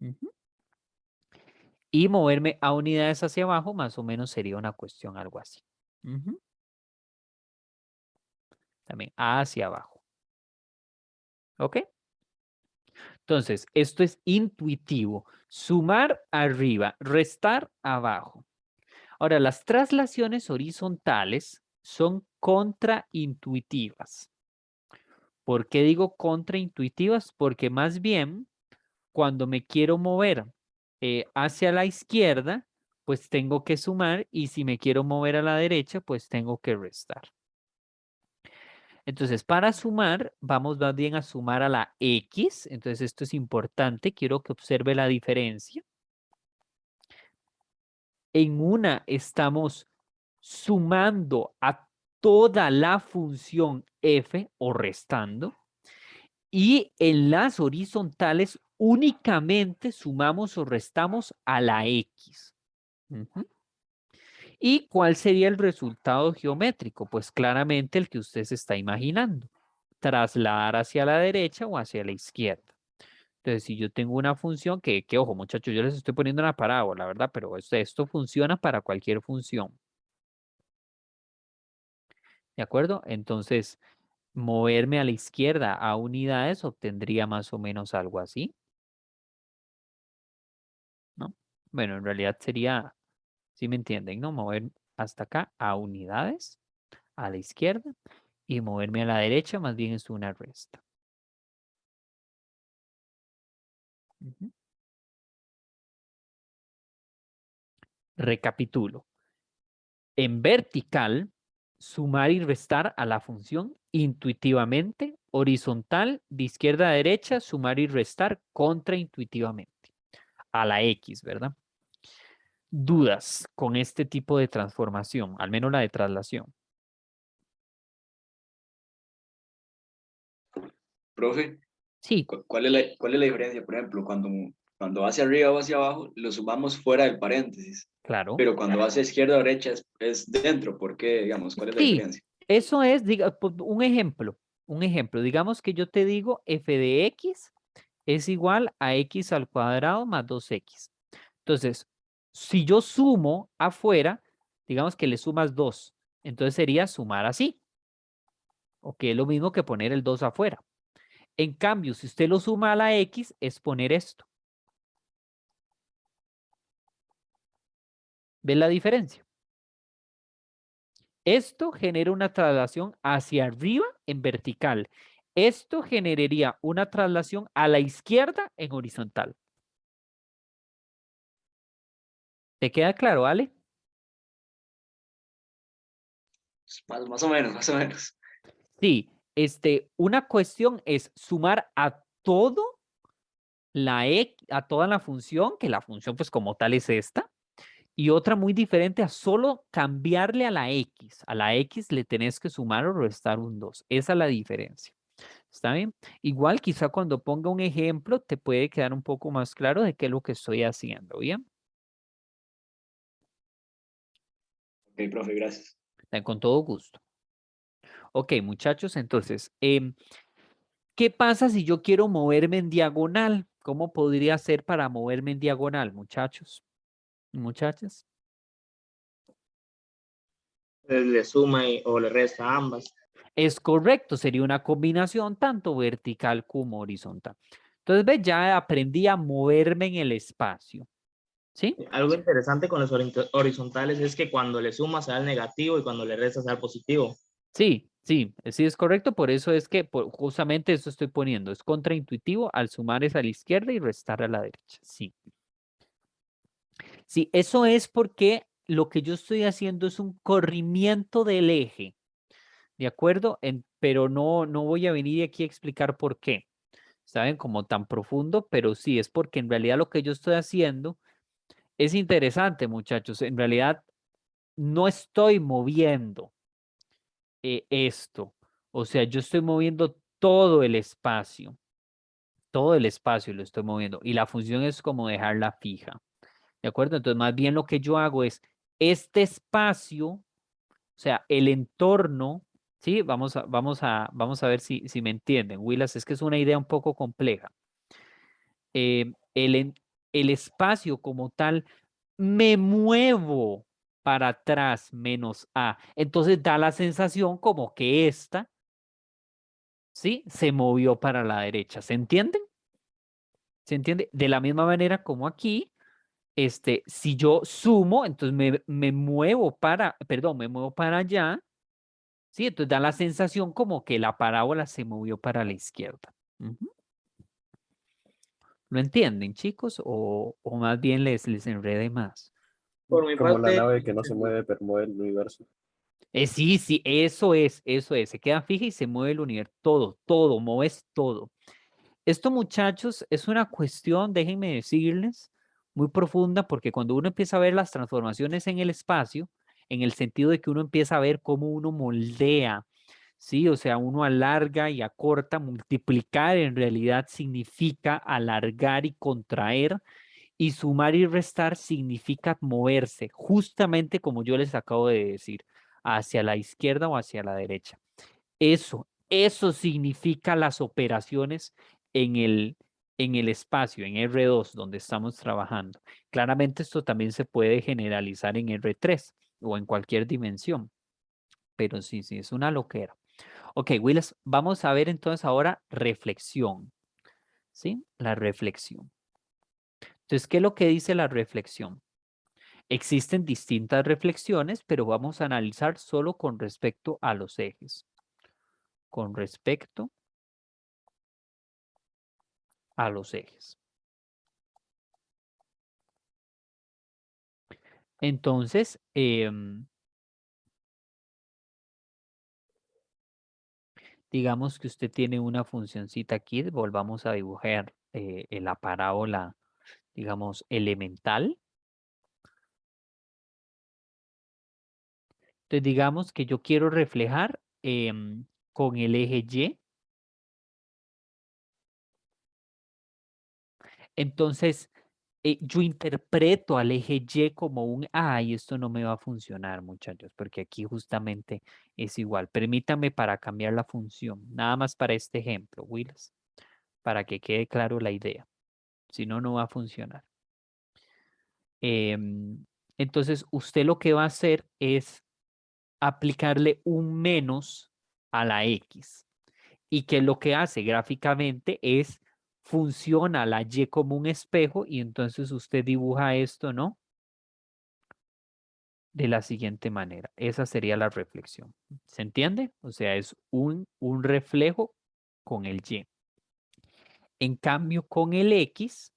[SPEAKER 1] Ujú. Y moverme a unidades hacia abajo, más o menos sería una cuestión algo así. Ujú. También hacia abajo. ¿Ok? Entonces, esto es intuitivo. Sumar arriba, restar abajo. Ahora, las traslaciones horizontales son contraintuitivas. ¿Por qué digo contraintuitivas? Porque más bien, cuando me quiero mover hacia la izquierda, pues tengo que sumar y si me quiero mover a la derecha, pues tengo que restar. Entonces, para sumar, vamos más bien a sumar a la X. Entonces, esto es importante. Quiero que observe la diferencia. En una estamos sumando a toda la función f o restando. Y en las horizontales únicamente sumamos o restamos a la X. Ujú. ¿Y cuál sería el resultado geométrico? Pues claramente el que usted se está imaginando. Trasladar hacia la derecha o hacia la izquierda. Entonces, si yo tengo una función que ojo, muchachos, yo les estoy poniendo una parábola, ¿verdad? Pero esto funciona para cualquier función. ¿De acuerdo? Entonces, moverme a la izquierda a unidades obtendría más o menos algo así, ¿no? Bueno, en realidad sería, si me entienden, ¿no? Mover hasta acá a unidades, a la izquierda. Y moverme a la derecha más bien es una resta. Ujú. Recapitulo. En vertical, sumar y restar a la función intuitivamente. Horizontal, de izquierda a derecha, sumar y restar contraintuitivamente. A la X, ¿verdad? Dudas con este tipo de transformación, al menos la de traslación.
[SPEAKER 6] Profe,
[SPEAKER 1] Sí,
[SPEAKER 6] ¿cuál es la diferencia? Por ejemplo, cuando va hacia arriba o hacia abajo, lo sumamos fuera del paréntesis,
[SPEAKER 1] claro.
[SPEAKER 6] pero cuando va hacia izquierda o derecha es dentro. ¿Por qué? Digamos, ¿cuál es la
[SPEAKER 1] Sí,
[SPEAKER 6] diferencia?
[SPEAKER 1] eso es, un ejemplo. Digamos que yo te digo f de x es igual a x al cuadrado más 2x. Entonces, si yo sumo afuera, digamos que le sumas 2, entonces sería sumar así. O que es lo mismo que poner el 2 afuera. En cambio, si usted lo suma a la x, es poner esto. ¿Ves la diferencia? Esto genera una traslación hacia arriba en vertical. Esto generaría una traslación a la izquierda en horizontal. ¿Te queda claro, Ale?
[SPEAKER 6] Más o menos, más o menos.
[SPEAKER 1] Sí, una cuestión es sumar a todo a toda la función, que la función pues como tal es esta, y otra muy diferente a solo cambiarle a la x. A la x le tenés que sumar o restar un 2. Esa es la diferencia. ¿Está bien? Igual quizá cuando ponga un ejemplo te puede quedar un poco más claro de qué es lo que estoy haciendo, ¿bien?
[SPEAKER 6] Ok, profe, gracias.
[SPEAKER 1] Con todo gusto. Ok, muchachos, entonces, ¿qué pasa si yo quiero moverme en diagonal? ¿Cómo podría ser para moverme en diagonal, muchachos? Muchachas.
[SPEAKER 5] Le suma o le resta a ambas.
[SPEAKER 1] Es correcto, sería una combinación tanto vertical como horizontal. Entonces, ve, ya aprendí a moverme en el espacio. ¿Sí?
[SPEAKER 5] Algo interesante con los horizontales es que cuando le sumas al negativo y cuando le restas al positivo.
[SPEAKER 1] Sí, sí, sí es correcto. Por eso es que justamente eso estoy poniendo. Es contraintuitivo al sumar es a la izquierda y restar a la derecha. Sí. Sí, eso es porque lo que yo estoy haciendo es un corrimiento del eje. ¿De acuerdo? Pero no voy a venir aquí a explicar por qué. ¿Saben? Como tan profundo, pero sí, es porque en realidad lo que yo estoy haciendo es interesante, muchachos. En realidad no estoy moviendo esto. O sea, yo estoy moviendo todo el espacio. Todo el espacio lo estoy moviendo. Y la función es como dejarla fija. ¿De acuerdo? Entonces, más bien lo que yo hago es este espacio, o sea, el entorno, ¿sí? Vamos a ver si me entienden. Willas, es que es una idea un poco compleja. El espacio como tal, me muevo para atrás menos A. Entonces da la sensación como que esta, ¿sí? Se movió para la derecha. ¿Se entienden? ¿Se entiende? De la misma manera como aquí, si yo sumo, entonces me muevo me muevo para allá, ¿sí? Entonces da la sensación como que la parábola se movió para la izquierda. Ujú. ¿Lo entienden, chicos? ¿O más bien les enrede más?
[SPEAKER 5] Por mi
[SPEAKER 2] Como la
[SPEAKER 5] parte,
[SPEAKER 2] nave que no se mueve, pero mueve el universo.
[SPEAKER 1] Sí, sí, eso es. Se queda fija y se mueve el universo. Todo, mueves todo. Esto, muchachos, es una cuestión, déjenme decirles, muy profunda, porque cuando uno empieza a ver las transformaciones en el espacio, en el sentido de que uno empieza a ver cómo uno moldea, ¿sí? O sea, uno alarga y acorta, multiplicar en realidad significa alargar y contraer, y sumar y restar significa moverse, justamente como yo les acabo de decir, hacia la izquierda o hacia la derecha. Eso significa las operaciones en el espacio, en R2, donde estamos trabajando. Claramente esto también se puede generalizar en R3 o en cualquier dimensión, pero sí, es una loquera. Ok, Willis, vamos a ver entonces ahora reflexión, ¿sí? La reflexión. Entonces, ¿qué es lo que dice la reflexión? Existen distintas reflexiones, pero vamos a analizar solo con respecto a los ejes. con respecto a los ejes. Entonces, digamos que usted tiene una funcioncita aquí, volvamos a dibujar la parábola, digamos, elemental. Entonces, digamos que yo quiero reflejar con el eje Y. Entonces, yo interpreto al eje Y como un A y esto no me va a funcionar, muchachos, porque aquí justamente es igual. Permítame para cambiar la función, nada más para este ejemplo, Willis, para que quede claro la idea. Si no, no va a funcionar. Entonces, usted lo que va a hacer es aplicarle un menos a la X. Y que lo que hace gráficamente es funciona la Y como un espejo y entonces usted dibuja esto, ¿no? De la siguiente manera. Esa sería la reflexión. ¿Se entiende? O sea, es un reflejo con el Y. En cambio, con el X,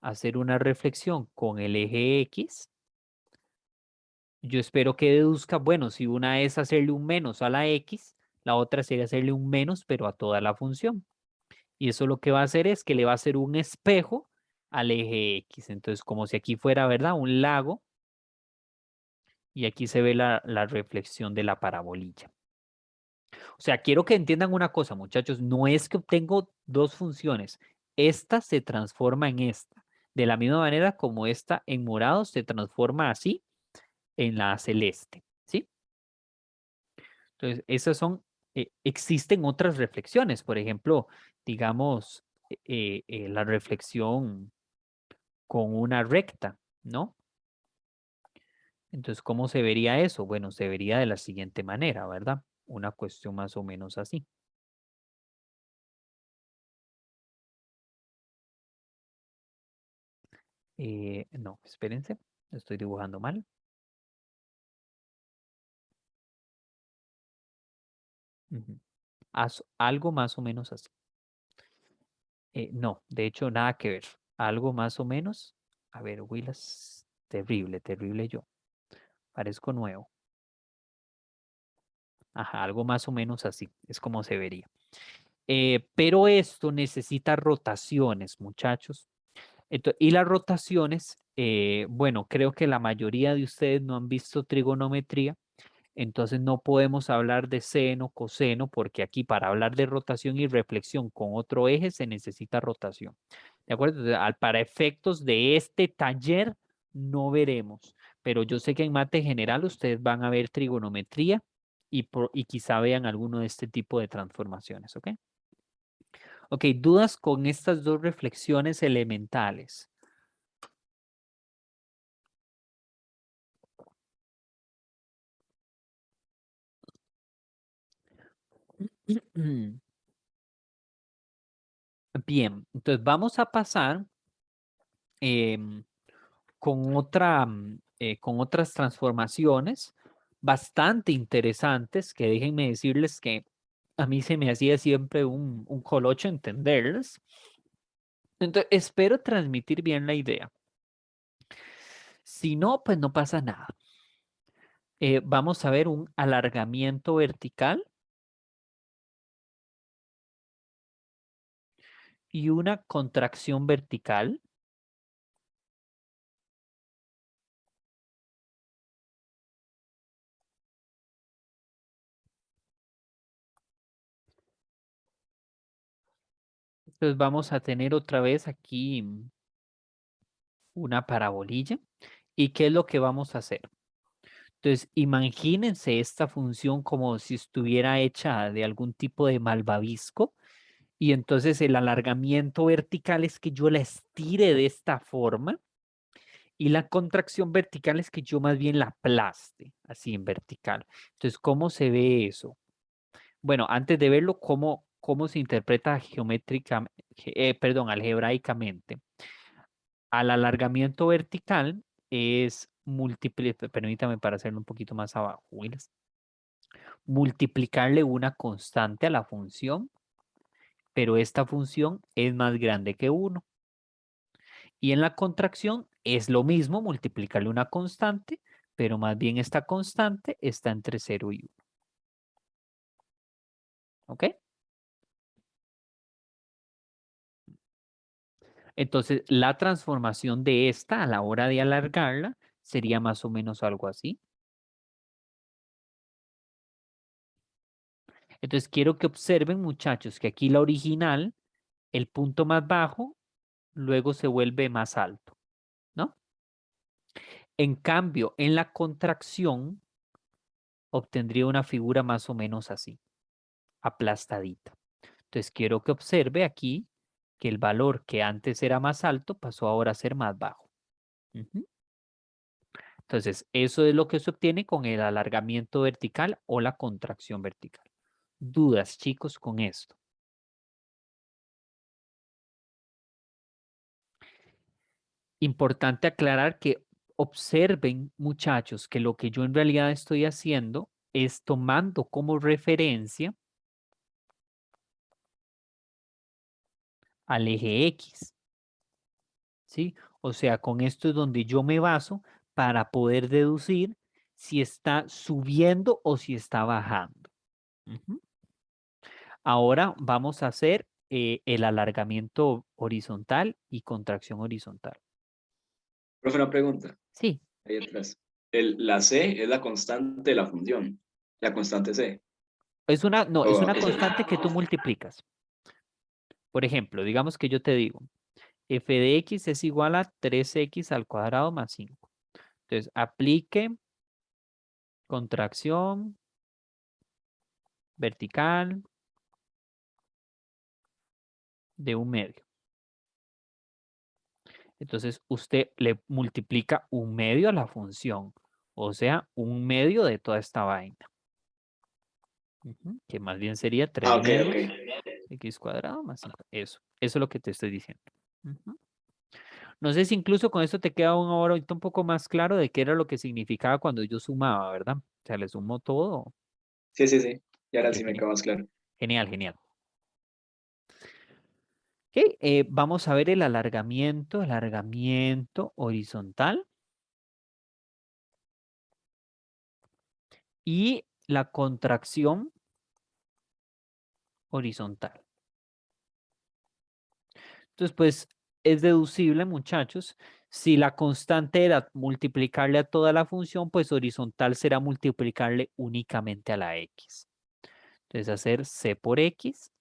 [SPEAKER 1] hacer una reflexión con el eje X, yo espero que deduzca, bueno, si una es hacerle un menos a la X, la otra sería hacerle un menos, pero a toda la función. Y eso lo que va a hacer es que le va a hacer un espejo al eje X. Entonces, como si aquí fuera, ¿verdad? Un lago. Y aquí se ve la reflexión de la parabolilla. O sea, quiero que entiendan una cosa, muchachos. No es que obtengo dos funciones. Esta se transforma en esta. De la misma manera como esta en morado se transforma así en la celeste. ¿Sí? Entonces, esas son, existen otras reflexiones. Por ejemplo, digamos, la reflexión con una recta, ¿no? Entonces, ¿cómo se vería eso? Bueno, se vería de la siguiente manera, ¿verdad? Una cuestión más o menos así. No, espérense, estoy dibujando mal. Algo más o menos así. No, de hecho, nada que ver. Algo más o menos. A ver, Willis, terrible, terrible yo. Parezco nuevo. Ajá, algo más o menos así. Es como se vería. Pero esto necesita rotaciones, muchachos. Y las rotaciones, bueno, creo que la mayoría de ustedes no han visto trigonometría, entonces no podemos hablar de seno, coseno, porque aquí para hablar de rotación y reflexión con otro eje se necesita rotación. ¿De acuerdo? Entonces, para efectos de este taller no veremos, pero yo sé que en mate general ustedes van a ver trigonometría y quizá vean alguno de este tipo de transformaciones, ¿ok? Ok, dudas con estas dos reflexiones elementales. Bien, entonces vamos a pasar con con otras transformaciones bastante interesantes que déjenme decirles que a mí se me hacía siempre un colocho entenderlas. Entonces, espero transmitir bien la idea. Si no, pues no pasa nada. Vamos a ver un alargamiento vertical y una contracción vertical. Entonces vamos a tener otra vez aquí una parabolilla. ¿Y qué es lo que vamos a hacer? Entonces, imagínense esta función como si estuviera hecha de algún tipo de malvavisco. Y entonces el alargamiento vertical es que yo la estire de esta forma. Y la contracción vertical es que yo más bien la aplaste, así en vertical. Entonces, ¿cómo se ve eso? Bueno, antes de verlo, ¿cómo se interpreta algebraicamente? Al alargamiento vertical es permítame para hacerlo un poquito más abajo, Willis. multiplicarle una constante a la función, pero esta función es más grande que 1. Y en la contracción es lo mismo multiplicarle una constante, pero más bien esta constante está entre 0 y 1. ¿Ok? Entonces, la transformación de esta a la hora de alargarla sería más o menos algo así. Entonces, quiero que observen, muchachos, que aquí la original, el punto más bajo, luego se vuelve más alto, ¿no? En cambio, en la contracción, obtendría una figura más o menos así, aplastadita. Entonces, quiero que observe aquí que el valor que antes era más alto pasó ahora a ser más bajo. Ujú. Entonces, eso es lo que se obtiene con el alargamiento vertical o la contracción vertical. ¿Dudas, chicos, con esto? Importante aclarar que observen, muchachos, que lo que yo en realidad estoy haciendo es tomando como referencia al eje X, ¿sí? O sea, con esto es donde yo me baso para poder deducir si está subiendo o si está bajando. Ujú. Ahora vamos a hacer el alargamiento horizontal y contracción horizontal.
[SPEAKER 6] Profe, una pregunta.
[SPEAKER 1] Sí,
[SPEAKER 6] Ahí atrás. La C es la constante de la función. La constante C.
[SPEAKER 1] es una, no, es
[SPEAKER 6] O-
[SPEAKER 1] una constante que tú multiplicas. Por ejemplo, digamos que yo te digo, f de x es igual a 3x al cuadrado más 5. Entonces, aplique contracción vertical de 1/2. Entonces, usted le multiplica 1/2 a la función, o sea, 1/2 de toda esta vaina. Ujú, que más bien sería 3
[SPEAKER 6] ok,
[SPEAKER 1] medios
[SPEAKER 6] ok.
[SPEAKER 1] x cuadrado más 5. Eso es lo que te estoy diciendo. Ujú. No sé si incluso con esto te queda ahorita un poco más claro de qué era lo que significaba cuando yo sumaba, ¿verdad? O sea, le sumo todo.
[SPEAKER 6] Sí, sí, sí. Y ahora
[SPEAKER 1] Ok,
[SPEAKER 6] sí me
[SPEAKER 1] genial.
[SPEAKER 6] quedó más claro.
[SPEAKER 1] Genial, genial. Ok, vamos a ver el alargamiento horizontal y la contracción horizontal. Entonces, pues es deducible, muchachos. Si la constante era multiplicarle a toda la función, pues horizontal será multiplicarle únicamente a la x. Entonces, hacer c por x.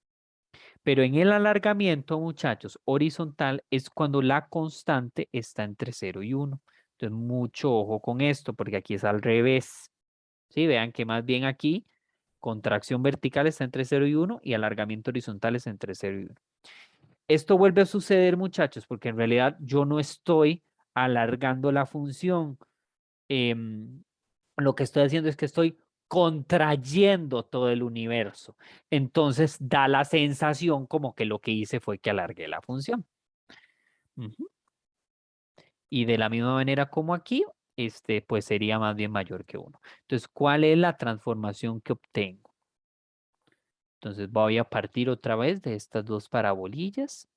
[SPEAKER 1] Pero en el alargamiento, muchachos, horizontal es cuando la constante está entre 0 y 1. Entonces, mucho ojo con esto, porque aquí es al revés. ¿Sí? Vean que más bien aquí, contracción vertical está entre 0 y 1 y alargamiento horizontal es entre 0 y 1. Esto vuelve a suceder, muchachos, porque en realidad yo no estoy alargando la función. Lo que estoy haciendo es que estoy contrayendo todo el universo. Entonces da la sensación como que lo que hice fue que alargué la función. Ujú. Y de la misma manera como aquí, pues sería más bien mayor que 1. Entonces, ¿cuál es la transformación que obtengo? Entonces voy a partir otra vez de estas dos parabolillas.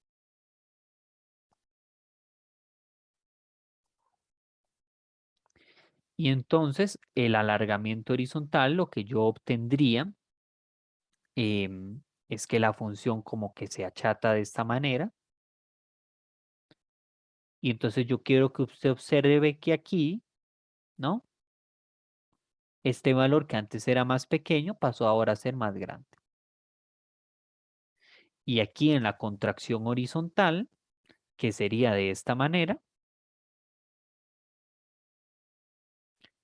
[SPEAKER 1] Y entonces el alargamiento horizontal, lo que yo obtendría es que la función como que se achata de esta manera. Y entonces yo quiero que usted observe que aquí, ¿no? Este valor que antes era más pequeño pasó ahora a ser más grande. Y aquí en la contracción horizontal, que sería de esta manera.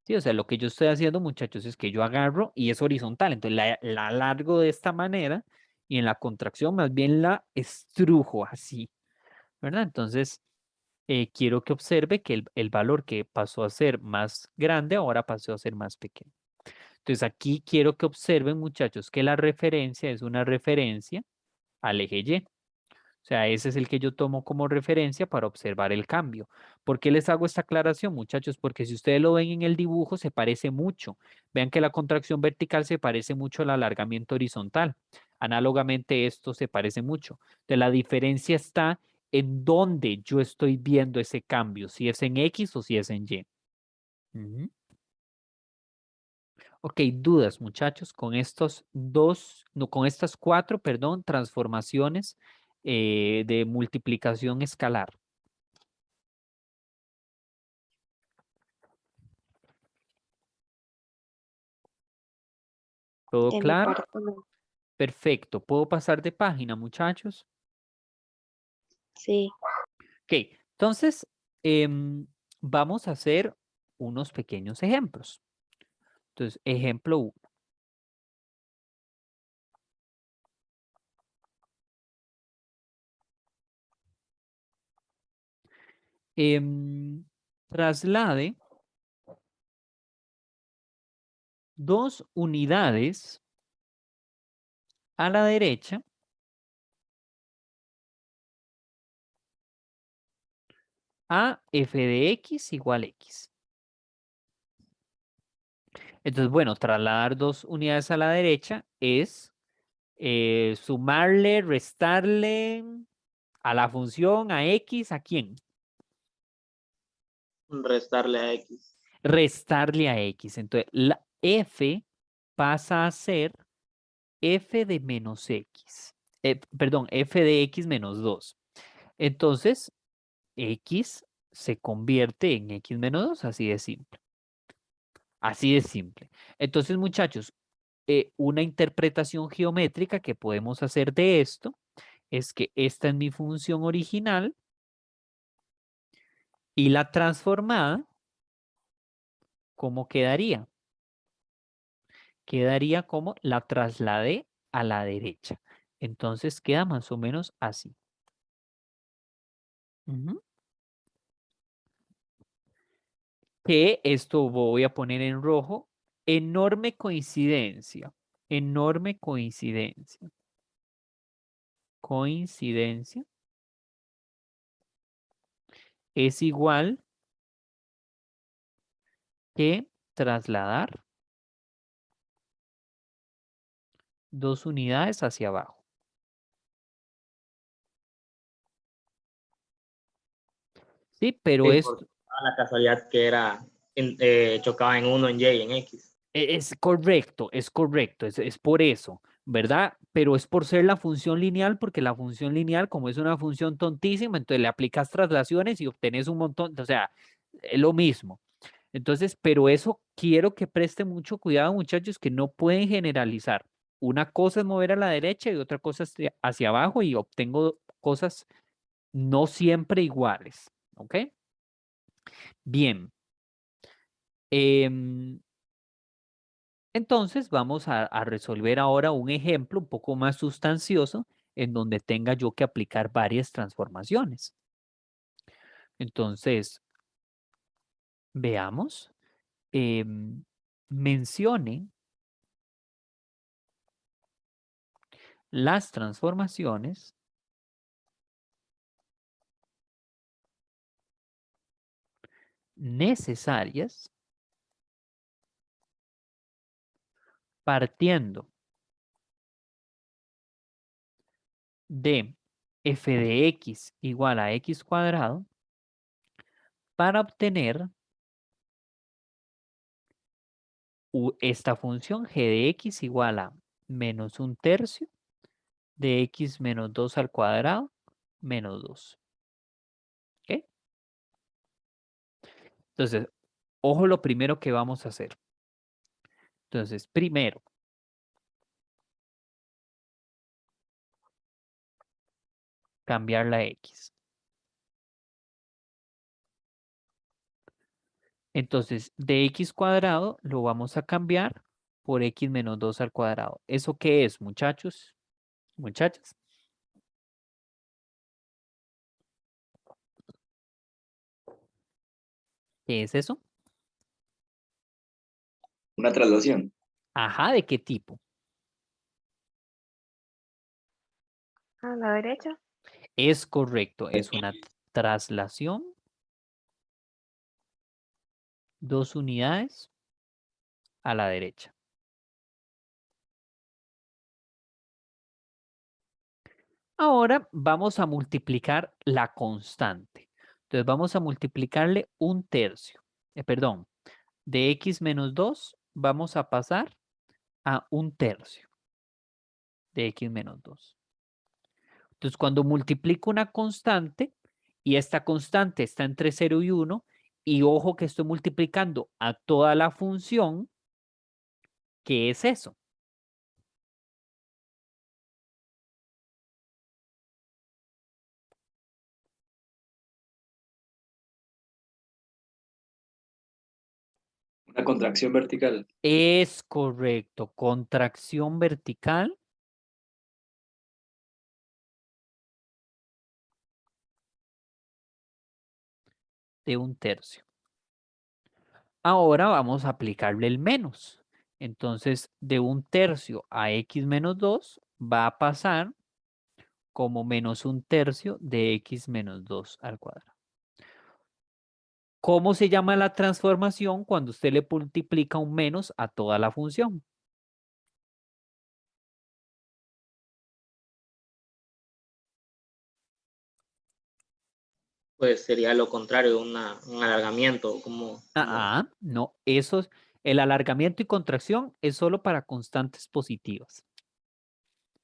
[SPEAKER 1] Sí, o sea, lo que yo estoy haciendo, muchachos, es que yo agarro y es horizontal. Entonces la alargo de esta manera y en la contracción más bien la estrujo así, ¿verdad? Entonces, quiero que observe que el valor que pasó a ser más grande ahora pasó a ser más pequeño. Entonces, aquí quiero que observen, muchachos, que la referencia es una referencia al eje Y. O sea, ese es el que yo tomo como referencia para observar el cambio. ¿Por qué les hago esta aclaración, muchachos? Porque si ustedes lo ven en el dibujo, se parece mucho. Vean que la contracción vertical se parece mucho al alargamiento horizontal. Análogamente, esto se parece mucho. Entonces, la diferencia está en dónde yo estoy viendo ese cambio, si es en X o si es en Y. Ujú. Ok, dudas, muchachos, con estos dos, no, con estas cuatro, perdón, transformaciones de multiplicación escalar. ¿Todo
[SPEAKER 9] De mi
[SPEAKER 1] claro?
[SPEAKER 9] parte no.
[SPEAKER 1] Perfecto. ¿Puedo pasar de página, muchachos?
[SPEAKER 9] Sí.
[SPEAKER 1] Ok, entonces vamos a hacer unos pequeños ejemplos. Entonces, ejemplo 1. Traslade 2 unidades a la derecha a f de x igual x. Entonces, bueno, trasladar 2 unidades a la derecha es sumarle, restarle a la función a x, ¿a quién?
[SPEAKER 5] Restarle a X.
[SPEAKER 1] Restarle a x. Entonces, la f pasa a ser f de menos x. Perdón, f de x menos 2. Entonces, x se convierte en x menos 2, así de simple. Así de simple. Entonces, muchachos, una interpretación geométrica que podemos hacer de esto es que esta es mi función original y la transformada, ¿cómo quedaría? Quedaría como la trasladé a la derecha. Entonces queda más o menos así. Ujú. Que esto voy a poner en rojo. Enorme coincidencia. Enorme coincidencia. Coincidencia es igual que trasladar 2 unidades hacia abajo. Sí, pero
[SPEAKER 5] Sí,
[SPEAKER 1] esto
[SPEAKER 5] por la casualidad que era, chocaba en uno en Y y en X.
[SPEAKER 1] es correcto, es por eso, ¿verdad? Pero es por ser la función lineal, porque la función lineal, como es una función tontísima, entonces le aplicas traslaciones y obtenés un montón, o sea, es lo mismo. Entonces, pero eso quiero que preste mucho cuidado, muchachos, que no pueden generalizar. Una cosa es mover a la derecha y otra cosa es hacia abajo y obtengo cosas no siempre iguales, ¿ok? Bien. Entonces vamos a resolver ahora un ejemplo un poco más sustancioso en donde tenga yo que aplicar varias transformaciones. Entonces, veamos. Mencione las transformaciones necesarias partiendo de f de x igual a x cuadrado para obtener esta función g de x igual a menos 1/3 de x menos 2 al cuadrado menos 2. ¿Ok? Entonces, ojo lo primero que vamos a hacer. Entonces, primero, cambiar la x. Entonces, de x cuadrado lo vamos a cambiar por x menos 2 al cuadrado. ¿Eso qué es, muchachos? Muchachas. ¿Qué es eso?
[SPEAKER 6] Una traslación.
[SPEAKER 1] Ajá, ¿de qué tipo?
[SPEAKER 9] A la derecha.
[SPEAKER 1] Es correcto, es una traslación 2 unidades a la derecha. Ahora vamos a multiplicar la constante. Entonces vamos a multiplicarle 1/3. Perdón, de x menos 2 vamos a pasar a 1/3 de x menos 2. Entonces cuando multiplico una constante y esta constante está entre 0 y 1, y ojo que estoy multiplicando a toda la función, ¿qué es eso?
[SPEAKER 6] Una contracción vertical.
[SPEAKER 1] Es correcto, contracción vertical de 1/3. Ahora vamos a aplicarle el menos. Entonces, de 1/3 a x menos 2 va a pasar como menos 1/3 de x menos 2 al cuadrado. ¿Cómo se llama la transformación cuando usted le multiplica un menos a toda la función?
[SPEAKER 5] Pues sería lo contrario, un alargamiento,
[SPEAKER 1] No, el alargamiento y contracción es solo para constantes positivas.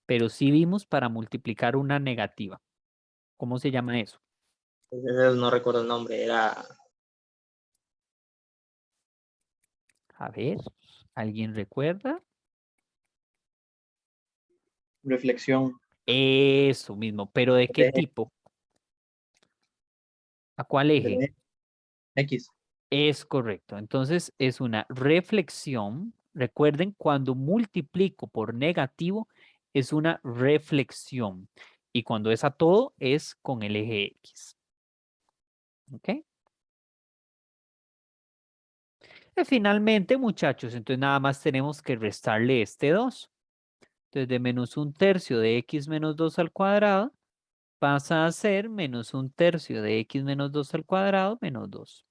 [SPEAKER 1] Pero sí vimos para multiplicar una negativa. ¿Cómo se llama eso?
[SPEAKER 5] no recuerdo el nombre, era
[SPEAKER 1] A ver, ¿alguien recuerda?
[SPEAKER 8] Reflexión.
[SPEAKER 1] Eso mismo, pero ¿de qué
[SPEAKER 8] De,
[SPEAKER 1] tipo? ¿A cuál eje?
[SPEAKER 8] de X.
[SPEAKER 1] Es correcto. Entonces es una reflexión. Recuerden, cuando multiplico por negativo, es una reflexión. Y cuando es a todo, es con el eje X. ¿Ok? Y finalmente, muchachos, entonces nada más tenemos que restarle este 2. Entonces de menos 1/3 de x menos 2 al cuadrado pasa a ser menos 1/3 de x menos 2 al cuadrado menos 2.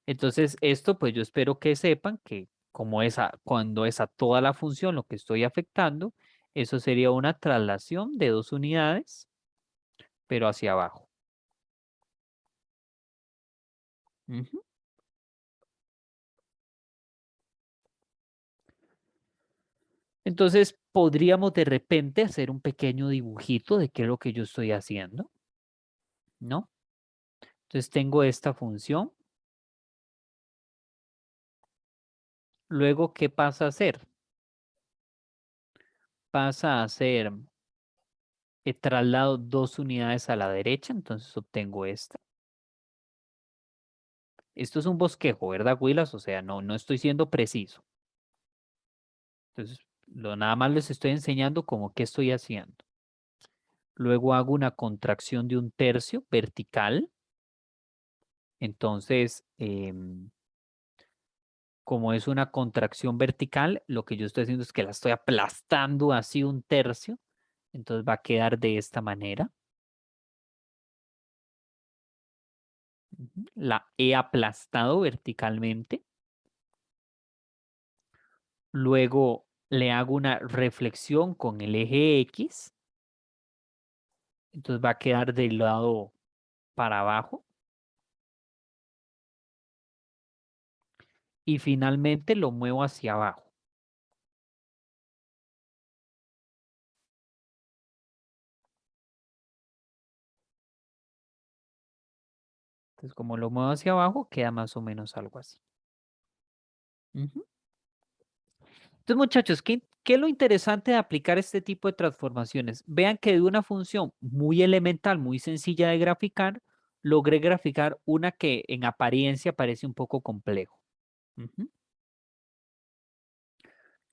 [SPEAKER 1] Entonces, esto pues yo espero que sepan que cuando es a toda la función lo que estoy afectando, eso sería una traslación de 2 unidades, pero hacia abajo. Ujú. Entonces, podríamos de repente hacer un pequeño dibujito de qué es lo que yo estoy haciendo, ¿no? Entonces, tengo esta función. Luego, ¿qué pasa a hacer? Pasa a ser traslado 2 unidades a la derecha, entonces obtengo esta. Esto es un bosquejo, ¿verdad, Willas? O sea, no estoy siendo preciso. Entonces, nada más les estoy enseñando como qué estoy haciendo. Luego hago una contracción de 1/3 vertical. Entonces, como es una contracción vertical, lo que yo estoy haciendo es que la estoy aplastando así 1/3. Entonces va a quedar de esta manera. La he aplastado verticalmente. Luego le hago una reflexión con el eje X. Entonces va a quedar del lado para abajo. Y finalmente lo muevo hacia abajo. Entonces, como lo muevo hacia abajo, queda más o menos algo así. Ujú. Entonces, muchachos, ¿qué es lo interesante de aplicar este tipo de transformaciones? Vean que de una función muy elemental, muy sencilla de graficar, logré graficar una que en apariencia parece un poco complejo. Ujú.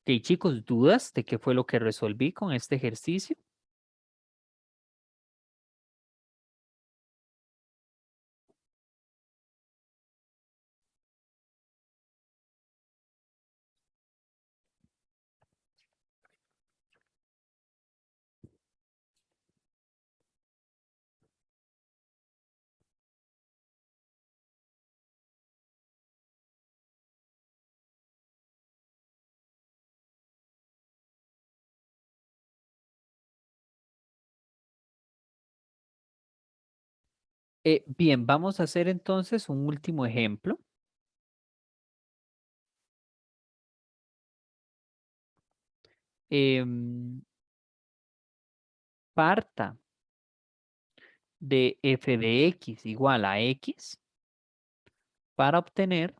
[SPEAKER 1] Ok, chicos, ¿dudas de qué fue lo que resolví con este ejercicio? Bien, vamos a hacer entonces un último ejemplo. Em, Parta de f de x igual a x para obtener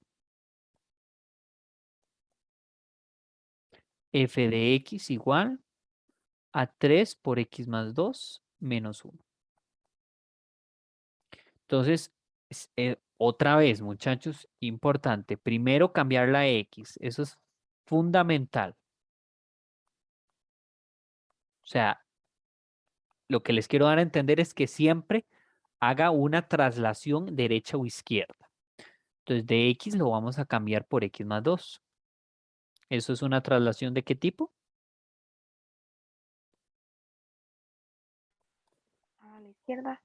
[SPEAKER 1] f de x igual a 3 por x más 2 menos 1. Entonces, otra vez, muchachos, importante. Primero cambiar la x. Eso es fundamental. O sea, lo que les quiero dar a entender es que siempre haga una traslación derecha o izquierda. Entonces, de x lo vamos a cambiar por x más 2. ¿Eso es una traslación de qué tipo?
[SPEAKER 9] A la izquierda.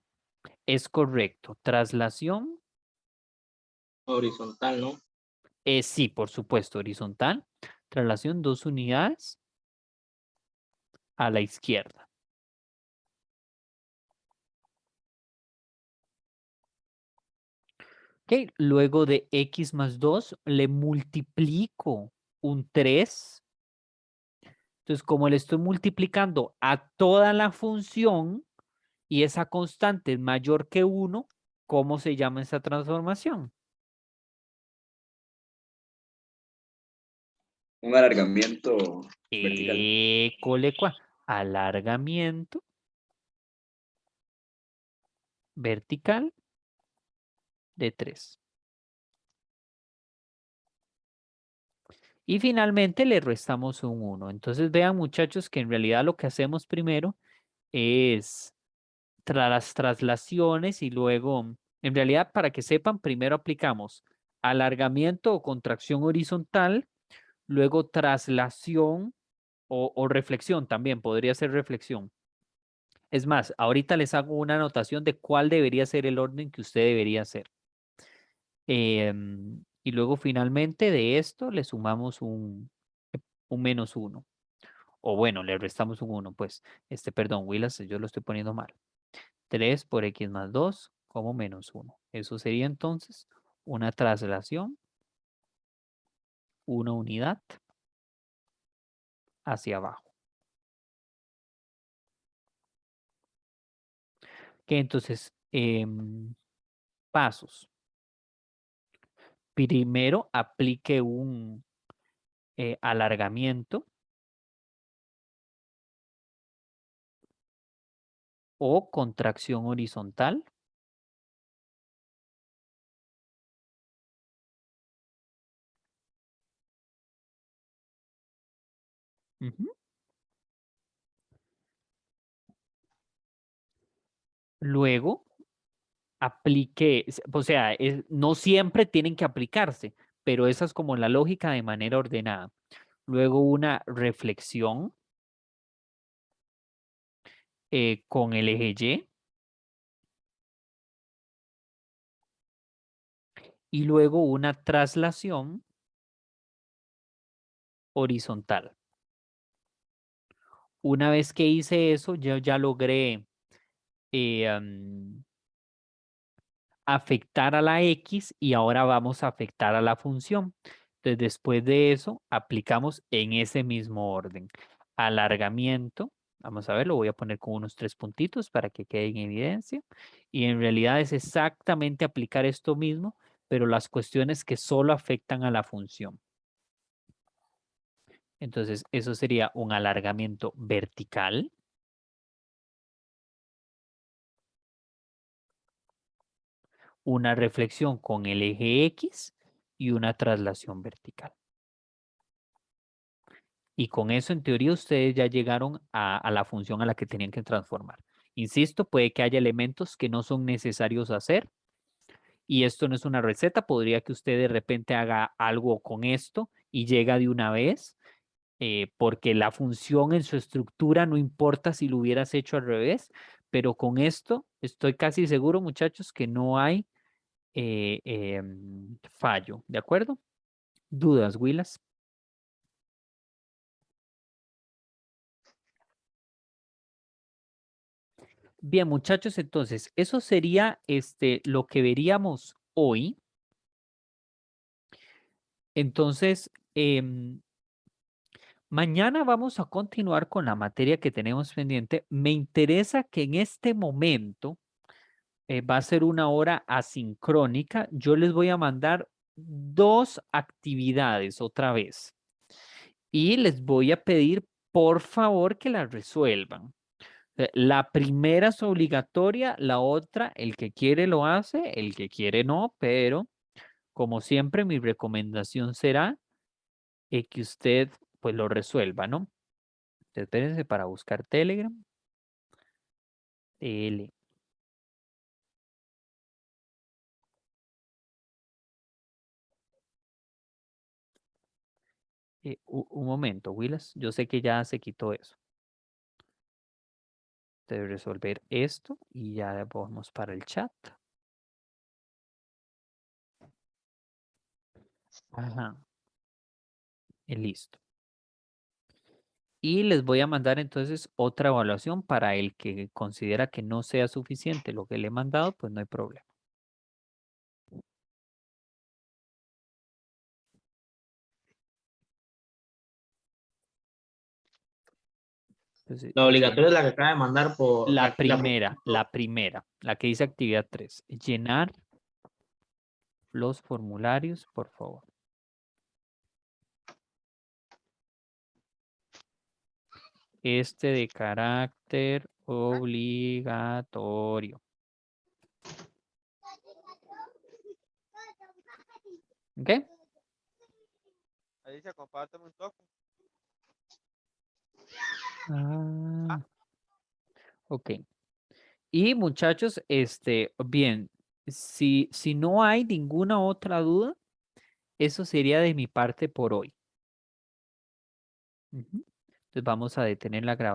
[SPEAKER 1] Es correcto. Traslación,
[SPEAKER 5] Horizontal, ¿no?
[SPEAKER 1] sí, por supuesto, horizontal. Traslación 2 unidades a la izquierda. Ok, luego de x más 2 le multiplico un 3. Entonces, como le estoy multiplicando a toda la función y esa constante es mayor que 1, ¿cómo se llama esa transformación?
[SPEAKER 6] Un alargamiento vertical.
[SPEAKER 1] Colecua, alargamiento vertical de 3. Y finalmente le restamos un 1. Entonces vean, muchachos, que en realidad lo que hacemos primero es las traslaciones y luego, en realidad, para que sepan, primero aplicamos alargamiento o contracción horizontal, luego traslación o reflexión también, podría ser reflexión. Es más, ahorita les hago una anotación de cuál debería ser el orden que usted debería hacer. Y luego finalmente de esto le sumamos un menos 1. O bueno, le restamos un 1, pues, perdón, Willas, yo lo estoy poniendo mal. 3 por x más 2 como menos 1. Eso sería entonces una traslación, una unidad hacia abajo. Que entonces, pasos. Primero, aplique un alargamiento o contracción horizontal. Ujú. Luego, aplique, o sea, no siempre tienen que aplicarse, pero esa es como la lógica de manera ordenada. Luego una reflexión con el eje Y. Y luego una traslación horizontal. Una vez que hice eso, yo ya logré afectar a la X y ahora vamos a afectar a la función. Entonces, después de eso, aplicamos en ese mismo orden. Alargamiento. Vamos a ver, lo voy a poner con unos 3 puntitos para que quede en evidencia. Y en realidad es exactamente aplicar esto mismo, pero las cuestiones que solo afectan a la función. Entonces, eso sería un alargamiento vertical. Una reflexión con el eje X y una traslación vertical. Y con eso, en teoría, ustedes ya llegaron a la función a la que tenían que transformar. Insisto, puede que haya elementos que no son necesarios hacer. Y esto no es una receta. Podría que usted de repente haga algo con esto y llega de una vez. Porque la función en su estructura no importa si lo hubieras hecho al revés. Pero con esto estoy casi seguro, muchachos, que no hay fallo. ¿De acuerdo? ¿Dudas, Willas? Bien, muchachos, entonces, eso sería lo que veríamos hoy. Entonces, mañana vamos a continuar con la materia que tenemos pendiente. Me interesa que en este momento va a ser una hora asincrónica. Yo les voy a mandar 2 actividades otra vez y les voy a pedir, por favor, que las resuelvan. La primera es obligatoria, la otra, el que quiere lo hace, el que quiere no, pero como siempre, mi recomendación será que usted pues lo resuelva, ¿no? Espérense para buscar Telegram. Tele. Un momento, Willis, yo sé que ya se quitó eso. Debe resolver esto y ya vamos para el chat. Ajá. Y listo. Y les voy a mandar entonces otra evaluación para el que considera que no sea suficiente lo que le he mandado, pues no hay problema. Entonces,
[SPEAKER 5] La obligatoria es la que acaba de mandar por
[SPEAKER 1] la primera, la que dice actividad 3. Llenar los formularios, por favor. De carácter obligatorio. ¿Ok?
[SPEAKER 10] Alicia, compárteme un toque.
[SPEAKER 1] Ok. Y muchachos, bien, si no hay ninguna otra duda, eso sería de mi parte por hoy. Entonces vamos a detener la grabación.